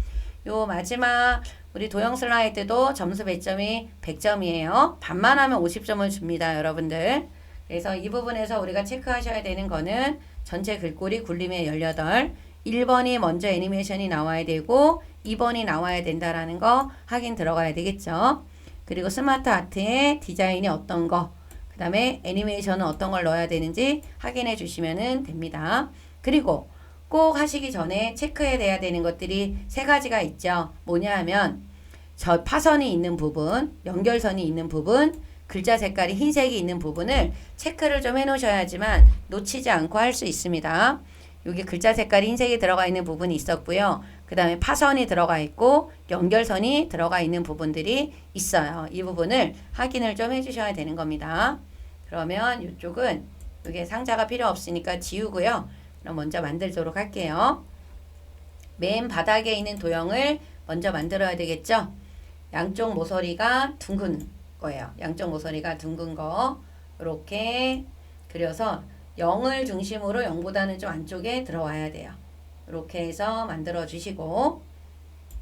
요 마지막 우리 도형 슬라이드도 점수 배점이 100점이에요. 반만 하면 50점을 줍니다, 여러분들. 그래서 이 부분에서 우리가 체크하셔야 되는 거는 전체 글꼴이 굴림의 18, 1번이 먼저 애니메이션이 나와야 되고 2번이 나와야 된다라는 거 확인 들어가야 되겠죠. 그리고 스마트 아트의 디자인이 어떤 거, 그 다음에 애니메이션은 어떤 걸 넣어야 되는지 확인해 주시면 됩니다. 그리고 꼭 하시기 전에 체크해야 돼야 되는 것들이 세 가지가 있죠. 뭐냐 하면 저 파선이 있는 부분, 연결선이 있는 부분, 글자 색깔이 흰색이 있는 부분을 체크를 좀 해 놓으셔야지만 놓치지 않고 할 수 있습니다. 여기 글자 색깔이 흰색이 들어가 있는 부분이 있었고요. 그 다음에 파선이 들어가 있고 연결선이 들어가 있는 부분들이 있어요. 이 부분을 확인을 좀 해주셔야 되는 겁니다. 그러면 이쪽은 이게 상자가 필요 없으니까 지우고요. 그럼 먼저 만들도록 할게요. 맨 바닥에 있는 도형을 먼저 만들어야 되겠죠. 양쪽 모서리가 둥근 거예요. 양쪽 모서리가 둥근 거 이렇게 그려서 0을 중심으로 0보다는 좀 안쪽에 들어와야 돼요. 이렇게 해서 만들어 주시고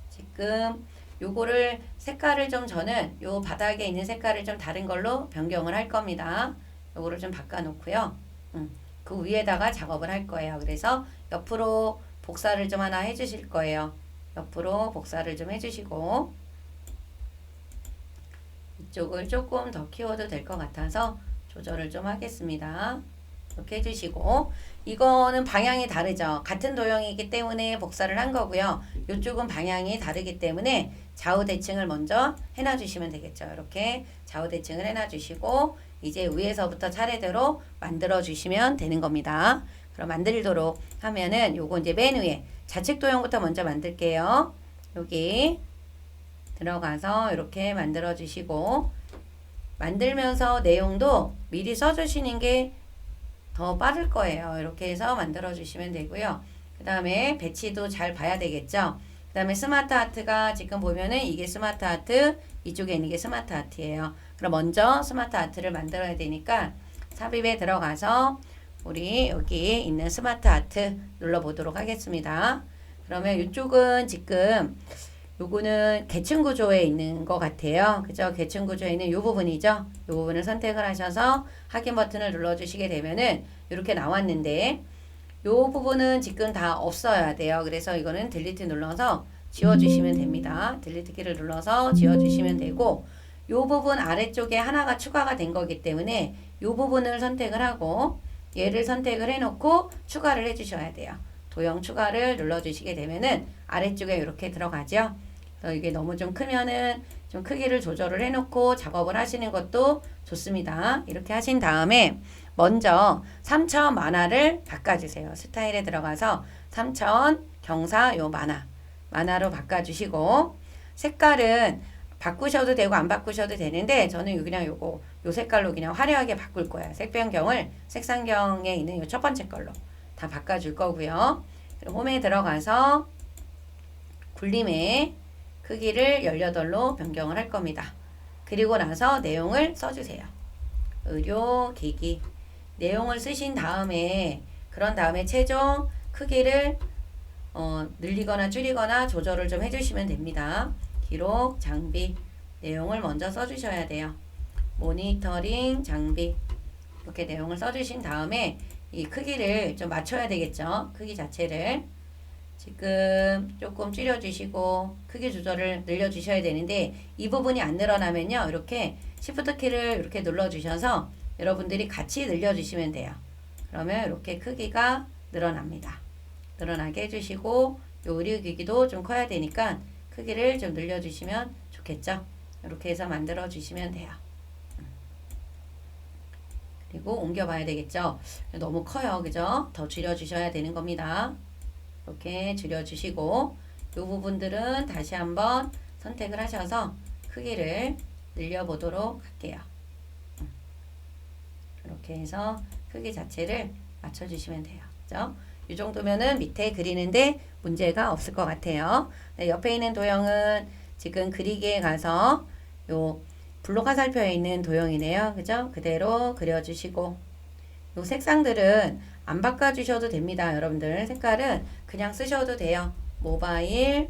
지금 요거를 색깔을 좀 저는 요 바닥에 있는 색깔을 좀 다른 걸로 변경을 할 겁니다. 요거를 좀 바꿔 놓고요. 그 위에다가 작업을 할 거예요. 그래서 옆으로 복사를 좀 하나 해 주실 거예요. 옆으로 복사를 좀 해 주시고 이쪽을 조금 더 키워도 될 것 같아서 조절을 좀 하겠습니다. 이렇게 해주시고 이거는 방향이 다르죠. 같은 도형이기 때문에 복사를 한 거고요. 이쪽은 방향이 다르기 때문에 좌우 대칭을 먼저 해놔 주시면 되겠죠. 이렇게 좌우 대칭을 해놔 주시고 이제 위에서부터 차례대로 만들어 주시면 되는 겁니다. 그럼 만들도록 하면은 요거 이제 맨 위에 좌측 도형부터 먼저 만들게요. 여기 들어가서 이렇게 만들어 주시고 만들면서 내용도 미리 써주시는 게 더 빠를 거예요. 이렇게 해서 만들어 주시면 되고요. 그 다음에 배치도 잘 봐야 되겠죠. 그 다음에 스마트 아트가 지금 보면은 이게 스마트 아트, 이쪽에 있는 게 스마트 아트예요. 그럼 먼저 스마트 아트를 만들어야 되니까 삽입에 들어가서 우리 여기 있는 스마트 아트 눌러보도록 하겠습니다. 그러면 이쪽은 지금 요거는 계층 구조에 있는 것 같아요. 그죠? 계층 구조에 있는 요 부분이죠. 요 부분을 선택을 하셔서 확인 버튼을 눌러주시게 되면은 이렇게 나왔는데 요 부분은 지금 다 없어야 돼요. 그래서 이거는 딜리트 눌러서 지워주시면 됩니다. 딜리트 키를 눌러서 지워주시면 되고 요 부분 아래쪽에 하나가 추가가 된 거기 때문에 요 부분을 선택을 하고 얘를 선택을 해놓고 추가를 해주셔야 돼요. 도형 추가를 눌러주시게 되면은 아래쪽에 이렇게 들어가죠. 이게 너무 좀 크면은 좀 크기를 조절을 해놓고 작업을 하시는 것도 좋습니다. 이렇게 하신 다음에 먼저 3천 만화를 바꿔주세요. 스타일에 들어가서 3천 경사 요 만화로 바꿔주시고 색깔은 바꾸셔도 되고 안 바꾸셔도 되는데 저는 그냥 요거 요 색깔로 그냥 화려하게 바꿀 거예요. 색 변경을 색상경에 있는 요 첫 번째 걸로 다 바꿔줄 거고요. 그럼 홈에 들어가서 굴림의 크기를 18로 변경을 할 겁니다. 그리고 나서 내용을 써주세요. 의료기기 내용을 쓰신 다음에 그런 다음에 최종 크기를 늘리거나 줄이거나 조절을 좀 해주시면 됩니다. 기록 장비 내용을 먼저 써주셔야 돼요. 모니터링 장비 이렇게 내용을 써주신 다음에 이 크기를 좀 맞춰야 되겠죠. 크기 자체를 지금 조금 줄여주시고 크기 조절을 늘려주셔야 되는데 이 부분이 안 늘어나면요. 이렇게 Shift 키를 이렇게 눌러주셔서 여러분들이 같이 늘려주시면 돼요. 그러면 이렇게 크기가 늘어납니다. 늘어나게 해주시고 요 의료기기도 좀 커야 되니까 크기를 좀 늘려주시면 좋겠죠. 이렇게 해서 만들어 주시면 돼요. 그리고 옮겨봐야 되겠죠. 너무 커요. 그죠? 더 줄여주셔야 되는 겁니다. 이렇게 줄여주시고 이 부분들은 다시 한번 선택을 하셔서 크기를 늘려보도록 할게요. 이렇게 해서 크기 자체를 맞춰주시면 돼요. 그죠? 이 정도면은 밑에 그리는데 문제가 없을 것 같아요. 네, 옆에 있는 도형은 지금 그리기에 가서 요 블록 화살표에 있는 도형이네요. 그죠? 그대로 그려주시고 요 색상들은 안 바꿔주셔도 됩니다. 여러분들 색깔은 그냥 쓰셔도 돼요. 모바일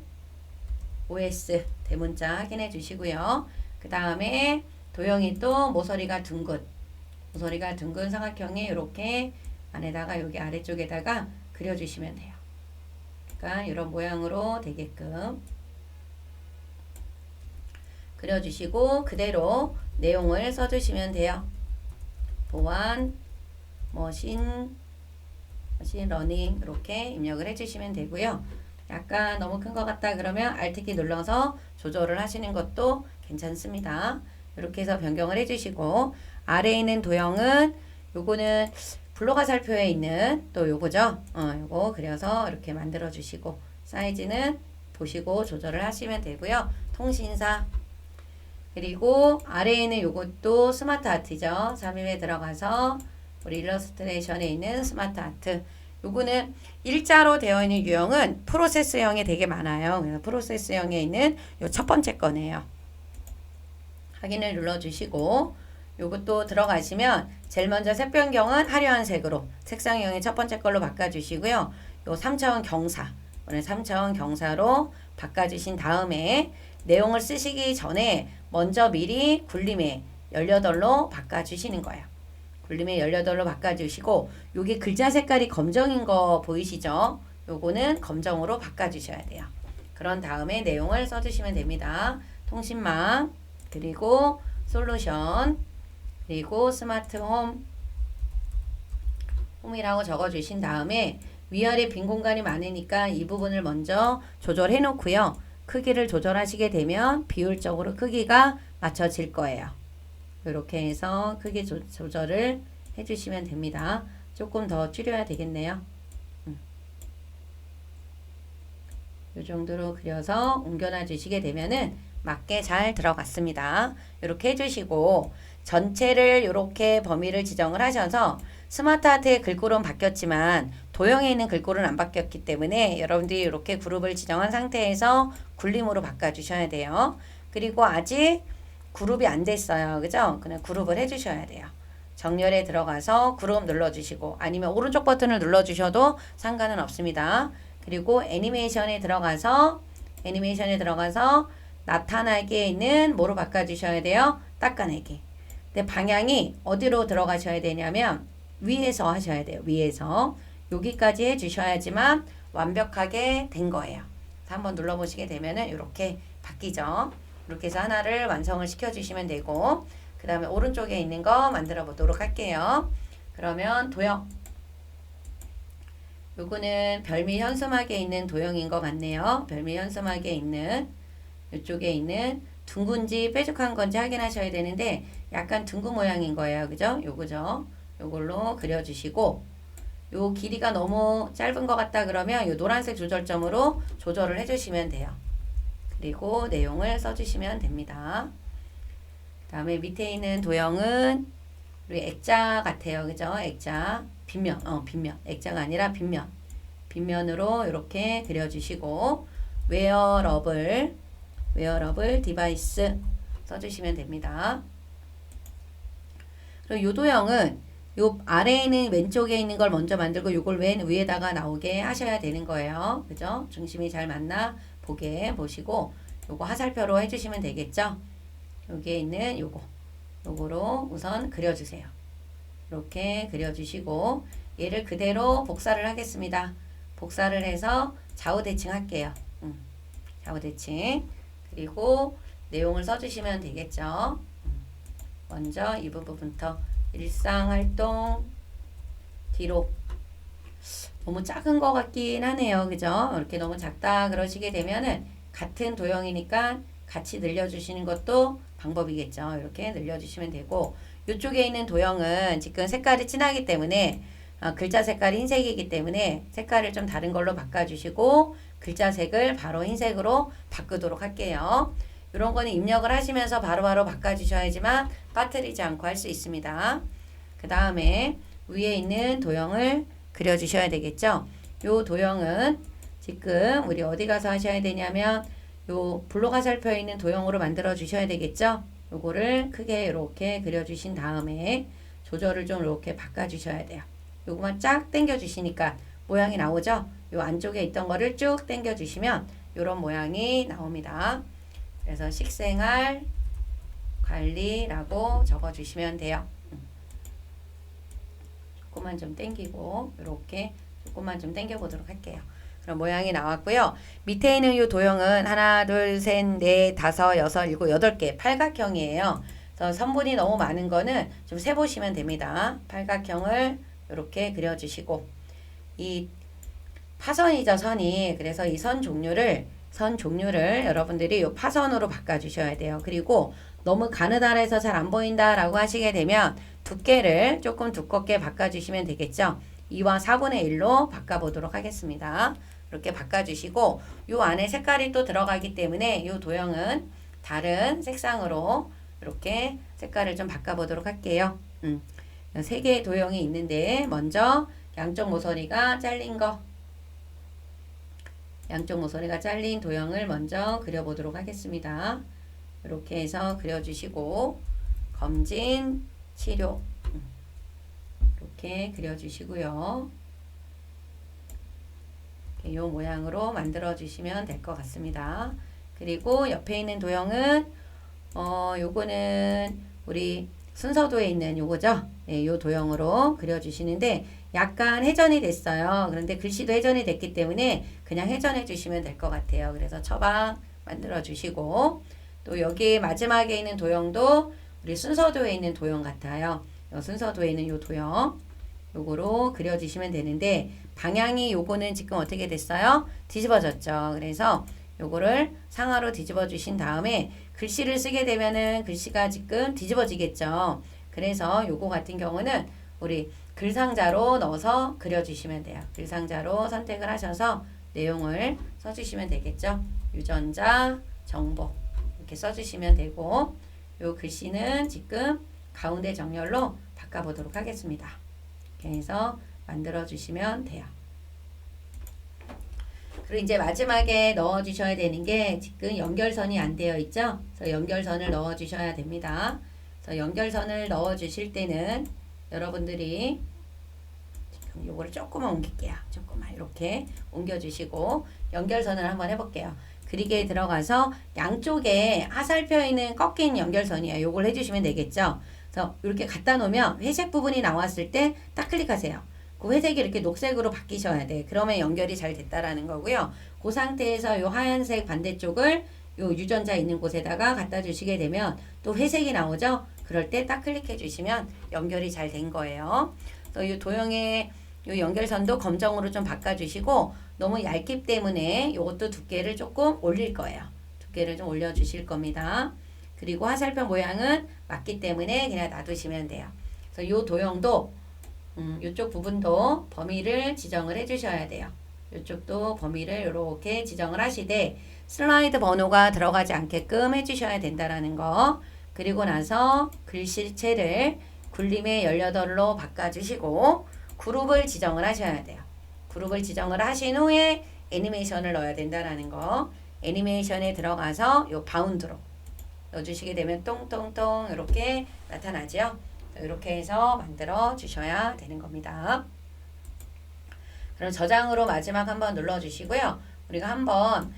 OS 대문자 확인해 주시고요. 그 다음에 도형이 또 모서리가 둥근 삼각형이 이렇게 안에다가 여기 아래쪽에다가 그려주시면 돼요. 그러니까 이런 모양으로 되게끔 그려주시고 그대로 내용을 써주시면 돼요. 보안, 머신 러닝 이렇게 입력을 해주시면 되고요. 약간 너무 큰 것 같다 그러면 Alt키 눌러서 조절을 하시는 것도 괜찮습니다. 이렇게 해서 변경을 해주시고 아래에 있는 도형은 요거는 블록 화살표에 있는 또 요거죠. 요거 그려서 이렇게 만들어 주시고 사이즈는 보시고 조절을 하시면 되고요. 통신사 그리고 아래에 있는 요것도 스마트 아트죠. 삽입에 들어가서 우리 일러스트레이션에 있는 스마트 아트 요거는 일자로 되어 있는 유형은 프로세스형에 되게 많아요. 그래서 프로세스형에 있는 요 첫 번째 거네요. 확인을 눌러주시고 요것도 들어가시면 제일 먼저 색 변경은 화려한 색으로 색상형의 첫 번째 걸로 바꿔주시고요. 요 3차원 경사 오늘 3차원 경사로 바꿔주신 다음에 내용을 쓰시기 전에 먼저 미리 굴림에 18로 바꿔주시는 거예요. 굴림에 18로 바꿔주시고 여기 글자 색깔이 검정인 거 보이시죠? 요거는 검정으로 바꿔주셔야 돼요. 그런 다음에 내용을 써주시면 됩니다. 통신망 그리고 솔루션 그리고 스마트 홈이라고 적어주신 다음에 위아래 빈 공간이 많으니까 이 부분을 먼저 조절해 놓고요. 크기를 조절하시게 되면 비율적으로 크기가 맞춰질 거예요. 이렇게 해서 크기 조절을 해주시면 됩니다. 조금 더 줄여야 되겠네요. 이 정도로 그려서 옮겨놔 주시게 되면은 맞게 잘 들어갔습니다. 이렇게 해주시고 전체를 이렇게 범위를 지정을 하셔서 스마트 아트의 글꼴은 바뀌었지만 도형에 있는 글꼴은 안 바뀌었기 때문에 여러분들이 이렇게 그룹을 지정한 상태에서 굴림으로 바꿔주셔야 돼요. 그리고 아직 그룹이 안 됐어요. 그죠? 그냥 그룹을 해주셔야 돼요. 정렬에 들어가서 그룹 눌러주시고 아니면 오른쪽 버튼을 눌러주셔도 상관은 없습니다. 그리고 애니메이션에 들어가서 나타나기에는 뭐로 바꿔주셔야 돼요? 닦아내기. 근데 방향이 어디로 들어가셔야 되냐면 위에서 하셔야 돼요. 위에서. 여기까지 해주셔야지만 완벽하게 된 거예요. 그래서 한번 눌러보시게 되면은 이렇게 바뀌죠. 이렇게 해서 하나를 완성을 시켜주시면 되고 그 다음에 오른쪽에 있는 거 만들어 보도록 할게요. 그러면 도형 요거는 별미 현수막에 있는 도형인 것 같네요. 별미 현수막에 있는 이쪽에 있는 둥근지 뾰족한 건지 확인하셔야 되는데 약간 둥근 모양인 거예요. 그죠? 요거죠. 요걸로 그려주시고 요 길이가 너무 짧은 것 같다 그러면 요 노란색 조절점으로 조절을 해주시면 돼요. 그리고 내용을 써주시면 됩니다. 그 다음에 밑에 있는 도형은 우리 액자 같아요. 그죠? 액자 빗면 액자가 아니라 빗면으로 이렇게 그려주시고 웨어러블 디바이스 써주시면 됩니다. 그리고 요 도형은 요 아래에 있는 왼쪽에 있는 걸 먼저 만들고 요걸 맨 위에다가 나오게 하셔야 되는 거예요. 그죠? 중심이 잘 맞나 보게 보시고 요거 화살표로 해주시면 되겠죠? 여기에 있는 요거로 우선 그려주세요. 이렇게 그려주시고 얘를 그대로 복사를 하겠습니다. 복사를 해서 좌우 대칭 할게요. 좌우 대칭 그리고 내용을 써주시면 되겠죠. 먼저 이 부분부터 일상활동 기록 너무 작은 것 같긴 하네요. 그죠? 이렇게 너무 작다 그러시게 되면은 같은 도형이니까 같이 늘려주시는 것도 방법이겠죠. 이렇게 늘려주시면 되고 이쪽에 있는 도형은 지금 색깔이 진하기 때문에 글자 색깔이 흰색이기 때문에 색깔을 좀 다른 걸로 바꿔주시고 글자 색을 바로 흰색으로 바꾸도록 할게요. 이런 거는 입력을 하시면서 바로바로 바꿔주셔야지만 빠뜨리지 않고 할 수 있습니다. 그 다음에 위에 있는 도형을 그려주셔야 되겠죠. 요 도형은 지금 우리 어디 가서 하셔야 되냐면 요 블록 화살표에 있는 도형으로 만들어 주셔야 되겠죠. 요거를 크게 이렇게 그려주신 다음에 조절을 좀 이렇게 바꿔주셔야 돼요. 요거만 쫙 당겨 주시니까 모양이 나오죠. 요 안쪽에 있던 거를 쭉 당겨 주시면 요런 모양이 나옵니다. 그래서 식생활 관리라고 적어 주시면 돼요. 조금만 좀 당기고 이렇게 조금만 좀 당겨 보도록 할게요. 그럼 모양이 나왔고요. 밑에 있는 이 도형은 하나, 둘, 셋, 넷, 다섯, 여섯, 일곱, 여덟 개 팔각형이에요. 그래서 선분이 너무 많은 거는 좀 세보시면 됩니다. 팔각형을 이렇게 그려주시고 이 파선이죠, 선이. 그래서 이 선 종류를 여러분들이 이 파선으로 바꿔주셔야 돼요. 그리고 너무 가느다래서 잘 안 보인다라고 하시게 되면 두께를 조금 두껍게 바꿔주시면 되겠죠. 2와 4분의 1로 바꿔보도록 하겠습니다. 이렇게 바꿔주시고 요 안에 색깔이 또 들어가기 때문에 요 도형은 다른 색상으로 이렇게 색깔을 좀 바꿔보도록 할게요. 3개의 도형이 있는데 먼저 양쪽 모서리가 잘린 도형을 먼저 그려보도록 하겠습니다. 이렇게 해서 그려주시고 검진, 치료 이렇게 그려주시고요. 이 모양으로 만들어 주시면 될 것 같습니다. 그리고 옆에 있는 도형은 요거는 우리 순서도에 있는 요거죠. 네, 요 도형으로 그려주시는데 약간 회전이 됐어요. 그런데 글씨도 회전이 됐기 때문에 그냥 회전해 주시면 될 것 같아요. 그래서 처방 만들어 주시고 또 여기 마지막에 있는 도형도 우리 순서도에 있는 도형 같아요. 순서도에 있는 요 도형 요거로 그려주시면 되는데 방향이 요거는 지금 어떻게 됐어요? 뒤집어졌죠. 그래서 요거를 상하로 뒤집어 주신 다음에 글씨를 쓰게 되면은 글씨가 지금 뒤집어지겠죠. 그래서 요거 같은 경우는 우리 글상자로 넣어서 그려주시면 돼요. 글상자로 선택을 하셔서 내용을 써주시면 되겠죠. 유전자 정보 이렇게 써주시면 되고 요 글씨는 지금 가운데 정렬로 바꿔보도록 하겠습니다. 이렇게 해서 만들어 주시면 돼요. 그리고 이제 마지막에 넣어 주셔야 되는 게 지금 연결선이 안 되어 있죠. 그래서 연결선을 넣어 주셔야 됩니다. 그래서 연결선을 넣어 주실 때는 여러분들이 지금 요거를 조금만 옮길게요. 조금만 이렇게 옮겨 주시고 연결선을 한번 해볼게요. 그리기에 들어가서 양쪽에 화살표 있는 꺾인 연결선이에요. 요걸 해주시면 되겠죠. 그래서 이렇게 갖다 놓으면 회색 부분이 나왔을 때 딱 클릭하세요. 그 회색이 이렇게 녹색으로 바뀌셔야 돼. 그러면 연결이 잘 됐다라는 거고요. 그 상태에서 요 하얀색 반대쪽을 요 유전자 있는 곳에다가 갖다 주시게 되면 또 회색이 나오죠. 그럴 때 딱 클릭해 주시면 연결이 잘 된 거예요. 또 이 도형의 요 연결선도 검정으로 좀 바꿔주시고 너무 얇기 때문에 이것도 두께를 조금 올릴 거예요. 두께를 좀 올려주실 겁니다. 그리고 화살표 모양은 맞기 때문에 그냥 놔두시면 돼요. 그래서 이 도형도 이쪽 부분도 범위를 지정을 해주셔야 돼요. 이쪽도 범위를 이렇게 지정을 하시되 슬라이드 번호가 들어가지 않게끔 해주셔야 된다라는 거. 그리고 나서 글씨체를 굴림의 18로 바꿔주시고 그룹을 지정을 하셔야 돼요. 그룹을 지정을 하신 후에 애니메이션을 넣어야 된다라는 거. 애니메이션에 들어가서 요 바운드로 넣어주시게 되면 똥똥똥 이렇게 나타나죠. 이렇게 해서 만들어 주셔야 되는 겁니다. 그럼 저장으로 마지막 한번 눌러주시고요. 우리가 한번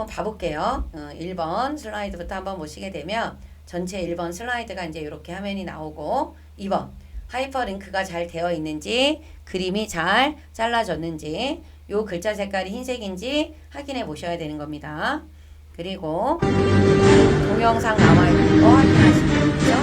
봐볼게요. 1번 슬라이드부터 한번 보시게 되면 전체 1번 슬라이드가 이제 이렇게 화면이 나오고 2번 하이퍼링크가 잘 되어 있는지 그림이 잘 잘라졌는지 요 글자 색깔이 흰색인지 확인해 보셔야 되는 겁니다. 그리고 동영상 나와 있는 거 확인하시면 되겠죠.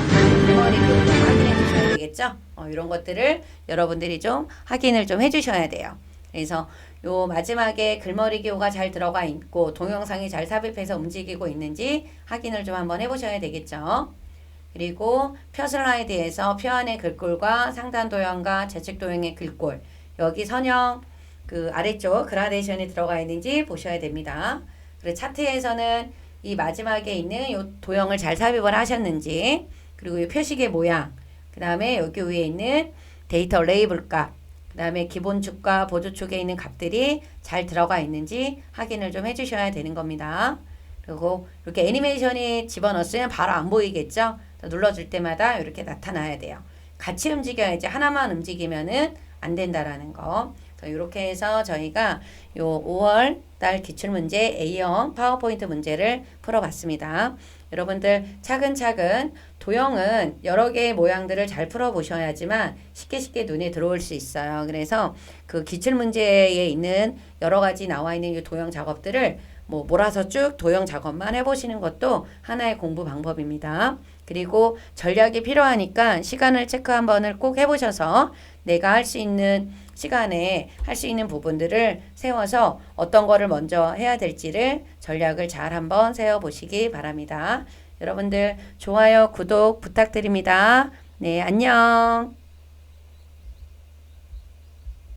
글머리 교정 확인해 주셔야 되겠죠. 이런 것들을 여러분들이 좀 확인을 좀 해주셔야 돼요. 그래서 요 마지막에 글머리 기호가 잘 들어가 있고 동영상이 잘 삽입해서 움직이고 있는지 확인을 좀 한번 해보셔야 되겠죠. 그리고 표 슬라이드에서 표 안의 글꼴과 상단 도형과 좌측 도형의 글꼴 여기 선형 그 아래쪽 그라데이션이 들어가 있는지 보셔야 됩니다. 그리고 차트에서는 이 마지막에 있는 요 도형을 잘 삽입을 하셨는지 그리고 이 표식의 모양 그 다음에 여기 위에 있는 데이터 레이블 값 그 다음에 기본축과 보조축에 있는 값들이 잘 들어가 있는지 확인을 좀 해주셔야 되는 겁니다. 그리고 이렇게 애니메이션이 집어넣었으면 바로 안 보이겠죠? 눌러줄 때마다 이렇게 나타나야 돼요. 같이 움직여야지 하나만 움직이면은 안 된다라는 거. 이렇게 해서 저희가 요 5월 달 기출문제 A형 파워포인트 문제를 풀어봤습니다. 여러분들 차근차근 도형은 여러 개의 모양들을 잘 풀어보셔야지만 쉽게 눈에 들어올 수 있어요. 그래서 그 기출문제에 있는 여러 가지 나와 있는 이 도형 작업들을 뭐 몰아서 쭉 도형 작업만 해보시는 것도 하나의 공부 방법입니다. 그리고 전략이 필요하니까 시간을 체크 한 번을 꼭 해보셔서 내가 할 수 있는 시간에 할 수 있는 부분들을 세워서 어떤 거를 먼저 해야 될지를 전략을 잘 한번 세워보시기 바랍니다. 여러분들 좋아요, 구독 부탁드립니다. 네, 안녕.